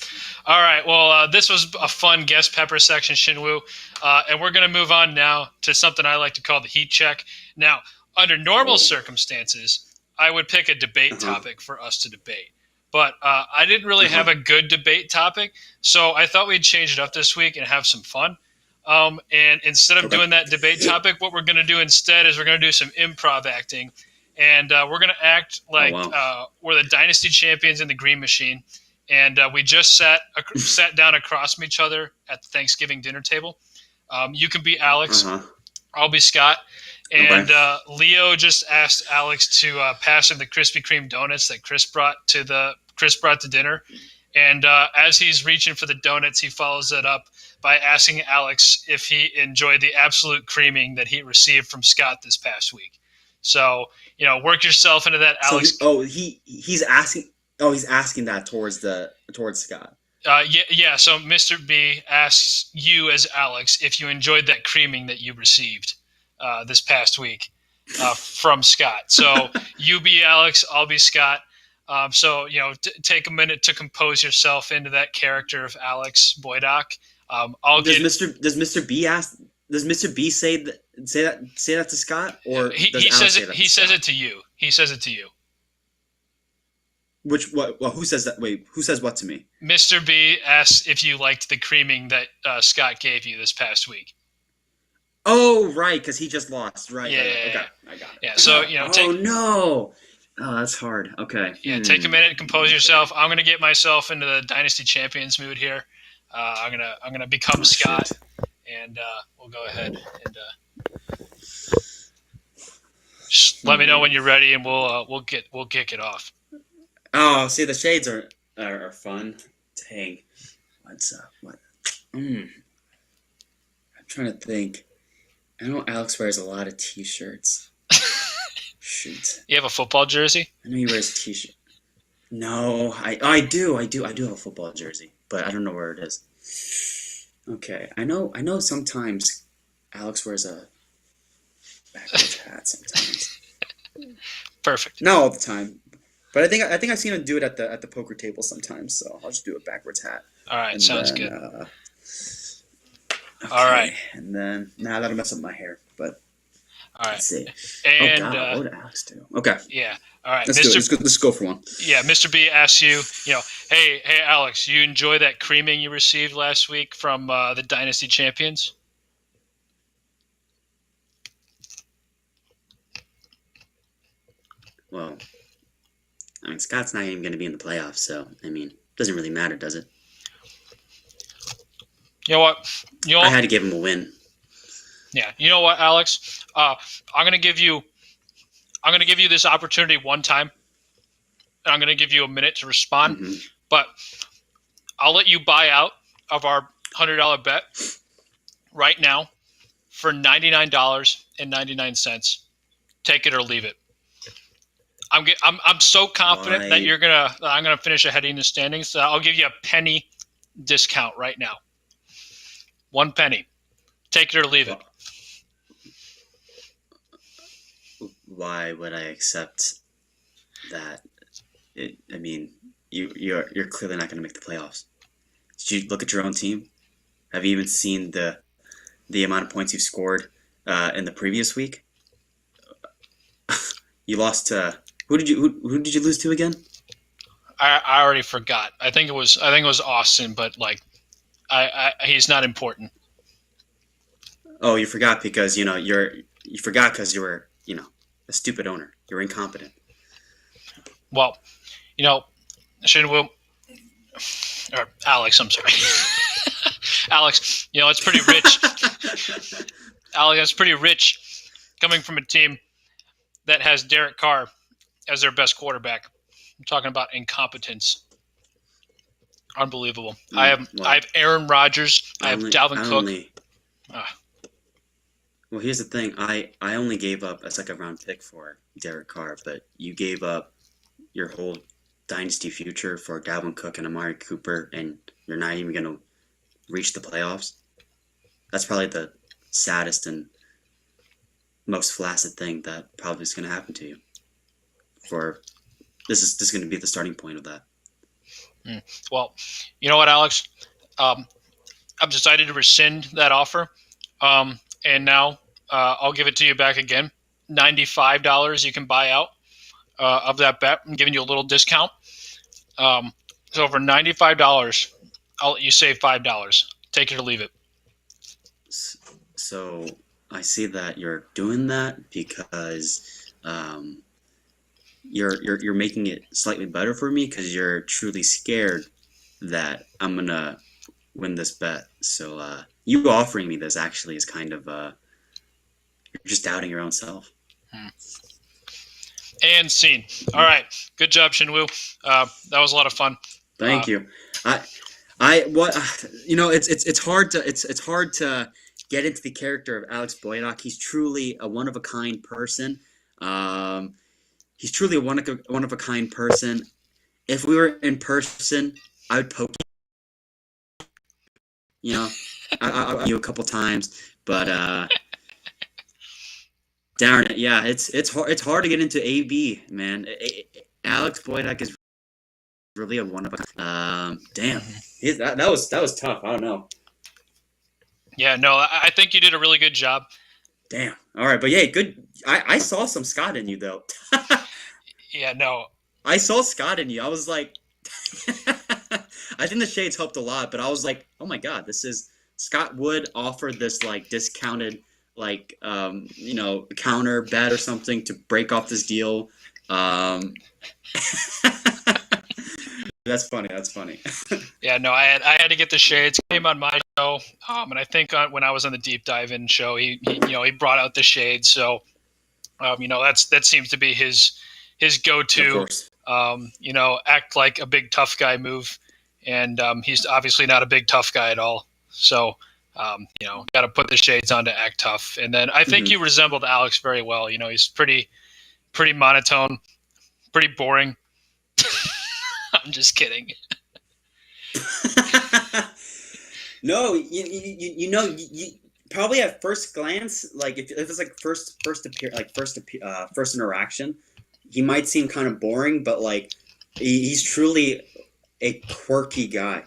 All right. Well, this was a fun guest pepper section, Shinwoo. And we're going to move on now to something I like to call the heat check. Now, under normal circumstances, I would pick a debate topic for us to debate. But I didn't really have a good debate topic, so I thought we'd change it up this week and have some fun. And instead of doing that debate topic, what we're going to do instead is we're going to do some improv acting. and we're gonna act Oh like wow. we're the Dynasty champions in the Green Machine, and we just sat down across from each other at the Thanksgiving dinner table. You can be Alex, Uh-huh. I'll be Scott, Okay. and Leo just asked Alex to pass him the Krispy Kreme donuts that Chris brought to dinner. And as he's reaching for the donuts, he follows it up by asking Alex if he enjoyed the absolute creaming that he received from Scott this past week. So, work yourself into that, So Alex. he's asking that towards Scott. Yeah, yeah. So Mr. B asks you as Alex if you enjoyed that creaming that you received this past week from Scott. So you be Alex, I'll be Scott. So take a minute to compose yourself into that character of Alex Boydock. I'll Does get. Mr. B ask does Mr. B say that to Scott, or does He Alex says say it. that He to says Scott? it to you. He says it to you. Who says that? Wait, who says what to me? Mr. B asks if you liked the creaming that Scott gave you this past week. Oh, right, because he just lost. Right, Yeah, right, right. yeah, Okay, yeah. I got it. Yeah. So Oh no. Oh, that's hard. Okay. take a minute, compose yourself. I'm gonna get myself into the Dynasty Champions mood here. I'm gonna become Oh Scott, shoot. and we'll go ahead and just let me know when you're ready, and we'll kick it off. Oh, see, the shades are fun. Dang. What's up? What? I'm trying to think. I know Alex wears a lot of t-shirts. Shoot. You have a football jersey? I know he wears t-shirt. No, I do have a football jersey, but I don't know where it is. Okay, I know. Sometimes Alex wears a backwards hat. Sometimes, Perfect. not all the time, but I think I've seen him do it at the poker table sometimes. So I'll just do a backwards hat, All right, and sounds then good. okay, All right, and then that'll mess up my hair, but all right, let's see. Oh and God, what would Alex do? Okay, yeah, all right, let's do it. Let's go for one. Yeah, Mr. B asks you, hey Alex, you enjoy that creaming you received last week from the Dynasty Champions? Well, I mean, Scott's not even going to be in the playoffs, so I mean, doesn't really matter, does it? You know what? I had to give him a win. Yeah. You know what, Alex? I'm gonna give you this opportunity one time. And I'm gonna give you a minute to respond, Mm-hmm. but I'll let you buy out of our $100 bet right now for $99.99. Take it or leave it. I'm so confident that I'm gonna finish ahead in the standings. So I'll give you a penny discount right now. 1 penny. Take it or leave it. Why would I accept that? I mean, you're clearly not going to make the playoffs. Did you look at your own team? Have you even seen the amount of points you've scored in the previous week? You lost to who did you lose to again? I already forgot. I think it was Austin, but he's not important. Oh, you forgot because you forgot because you were a stupid owner. You're incompetent. Well, shouldn't we? Or Alex, I'm sorry. Alex, it's pretty rich. Alex, that's pretty rich coming from a team that has Derek Carr as their best quarterback. I'm talking about incompetence. Unbelievable. I have Aaron Rodgers. I have Dalvin Cook. Well, here's the thing. I only gave up a second round pick for Derek Carr, but you gave up your whole dynasty future for Dalvin Cook and Amari Cooper, and you're not even going to reach the playoffs. That's probably the saddest and most flaccid thing that probably is going to happen to you. This is going to be the starting point of that. Well, you know what, Alex? I've decided to rescind that offer, and now I'll give it to you back again. $95 you can buy out of that bet. I'm giving you a little discount. So for $95, I'll let you save $5. Take it or leave it. So I see that you're doing that because you're making it slightly better for me because you're truly scared that I'm gonna win this bet. So you offering me this actually is kind of you're just doubting your own self. Hmm. And scene. All right, good job, Shinwoo. That was a lot of fun. Thank you. What it's hard to get into the character of Alex Boydock. He's truly a one of a kind person. He's truly a one of a kind person. If we were in person, I would poke you. I you a couple times, but darn it, yeah, it's hard to get into AB, man. Alex Boydock is really a one of a kind. Damn, that was tough. I don't know. Yeah, no, I think you did a really good job. Damn. All right, but yeah, good. I saw some Scott in you though. Yeah, no. I saw Scott in you. I was like, I think the shades helped a lot, but I was like, oh my god, this is Scott would offer this like discounted like counter bet or something to break off this deal. That's funny. That's funny. Yeah, no, I had to get the shades. Came on my show, and I think when I was on the deep dive in show, he brought out the shades. So, that seems to be his go-to. Act like a big tough guy move, and he's obviously not a big tough guy at all. So, got to put the shades on to act tough. And then I think you resembled Alex very well. He's pretty monotone, pretty boring. I'm just kidding. No, you probably at first glance, like if it's like first interaction, he might seem kind of boring, but like he's truly a quirky guy.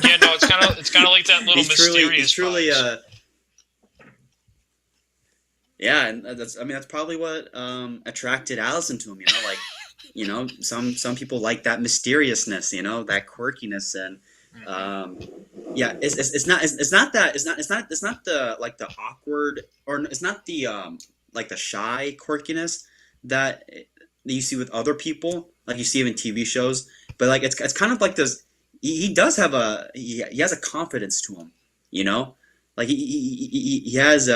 Yeah, no, it's kind of like that little mysterious. He's truly yeah, and that's probably what attracted Allison to him. Some people like that mysteriousness, that quirkiness, and it's not the like the awkward, or it's not the like the shy quirkiness that you see with other people, like you see him in TV shows, but like it's kind of like this. He does have he has a confidence to him, like he has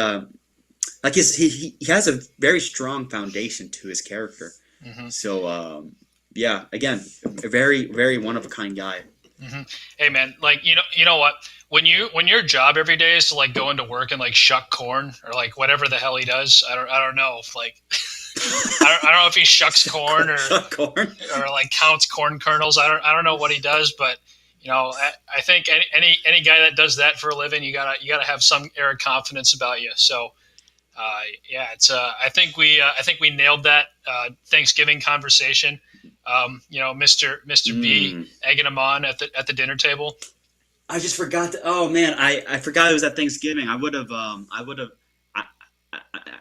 like he has a very strong foundation to his character. Mm-hmm. So yeah, again, a very, very one of a kind guy. Mm-hmm. Hey man, like you know what? When your job every day is to like go into work and like shuck corn or like whatever the hell he does, I don't know if like I don't know if he shucks corn or like counts corn kernels. I don't know what he does, but I think any guy that does that for a living, you gotta have some air of confidence about you. So. It's. I think we nailed that Thanksgiving conversation. Mr. B egging him on at the dinner table. I just forgot. Oh man, I forgot it was at Thanksgiving. I would have.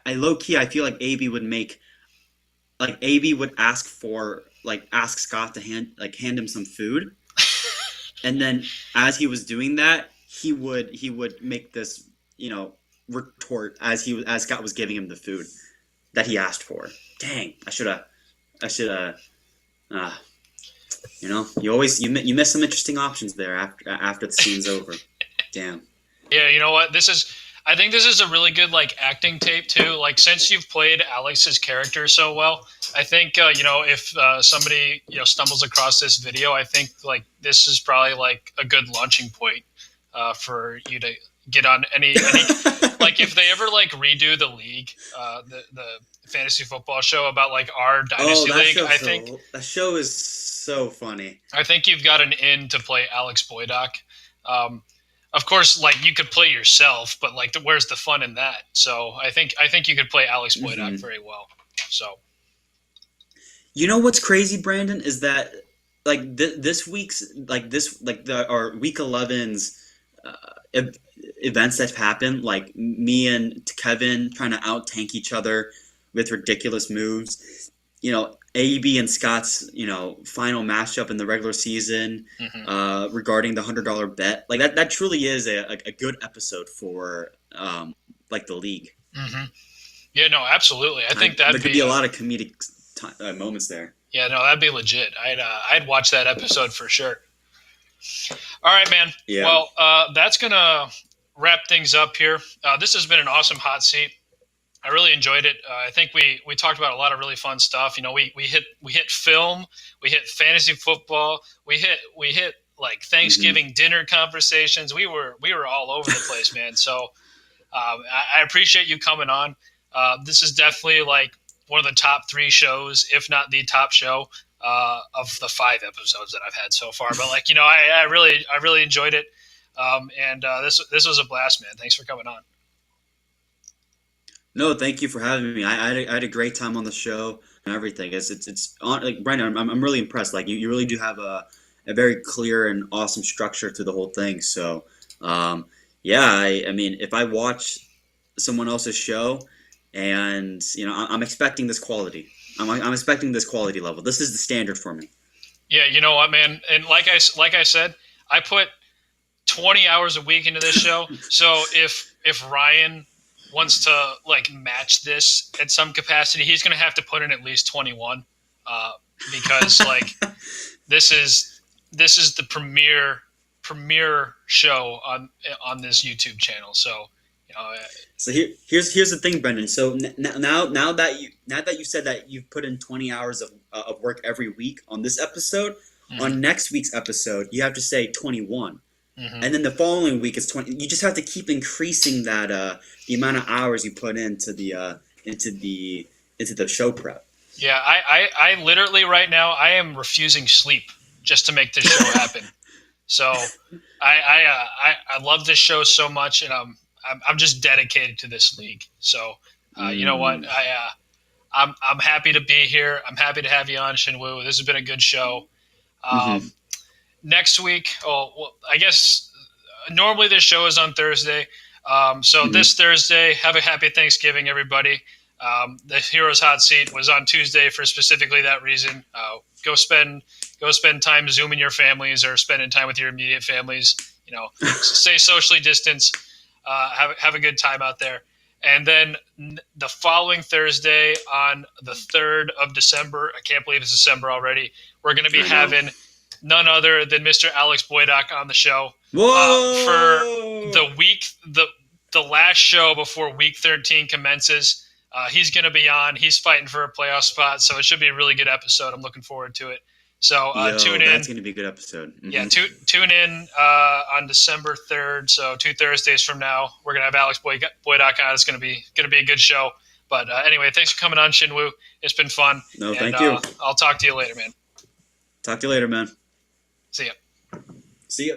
I low key. I feel like AB would ask Scott to hand him some food, and then as he was doing that, he would make this retort as Scott was giving him the food that he asked for. Dang, I should have. You miss some interesting options there after the scene's over. Damn. Yeah, you know what? I think this is a really good like acting tape too. Like since you've played Alex's character so well, I think if somebody stumbles across this video, I think like this is probably like a good launching point for you to get on any like if they ever like redo the league, the fantasy football show about like our Dynasty league. I think that show is so funny. I think you've got an in to play Alex Boydock. Of course, like you could play yourself, but like where's the fun in that? So I think you could play Alex Boydock very well. So what's crazy, Brandon, is that like this week's our week 11's events that happen, like me and Kevin trying to out tank each other with ridiculous moves. AB and Scott's final matchup in the regular season regarding the $100 bet. Like that truly is a good episode for like the league. Mm-hmm. Yeah, no, absolutely. I think that there could be a lot of comedic moments there. Yeah, no, that'd be legit. I'd watch that episode for sure. All right, man. Yeah. Well, that's gonna wrap things up here. This has been an awesome hot seat. I really enjoyed it. I think we talked about a lot of really fun stuff. You know, we hit film, we hit fantasy football, we hit like Thanksgiving dinner conversations. We were all over the place, man. So I appreciate you coming on. This is definitely like one of the top 3 shows, if not the top show of the 5 episodes that I've had so far. But like, you know, I really enjoyed it, and this was a blast, man. Thanks for coming on. No, thank you for having me. I had a great time on the show and everything. It's on, like Brandon. I'm really impressed. Like you really do have a very clear and awesome structure to the whole thing. So, yeah, I mean, if I watch someone else's show, and you know, I'm expecting this quality. I'm expecting this quality level. This is the standard for me. Yeah, you know what, man, and like I said, I put 20 hours a week into this show. So if Ryan wants to like match this at some capacity, he's going to have to put in at least 21, because like this is the premier show on this YouTube channel. So you know, So here's the thing, Brendan. So now that you said that you've put in 20 hours of work every week on this episode, on next week's episode you have to say 21. And then the following week is 20. You just have to keep increasing that the amount of hours you put into the show prep. Yeah, I literally right now I am refusing sleep just to make this show happen. So I love this show so much, and I'm just dedicated to this league. So you know what, I'm happy to be here. I'm happy to have you on, Shinwoo. This has been a good show. Next week, I guess normally this show is on Thursday. So this Thursday, have a happy Thanksgiving, everybody. The Heroes Hot Seat was on Tuesday for specifically that reason. Go spend time Zooming your families or spending time with your immediate families. You know, stay socially distanced. Have a good time out there. And then the following Thursday, on the 3rd of December, I can't believe it's December already, we're going to be having none other than Mr. Alex Boydock on the show. Whoa! For the last show before Week 13 commences. He's going to be on. He's fighting for a playoff spot, so it should be a really good episode. I'm looking forward to it. So tune in. That's going to be a good episode. Yeah, tune in on December 3rd. So 2 Thursdays from now, we're going to have Alex Boydock on. It's going to be a good show. But anyway, thanks for coming on, Shinwoo. It's been fun. No, thank you. I'll talk to you later, man. Talk to you later, man. See ya. See ya.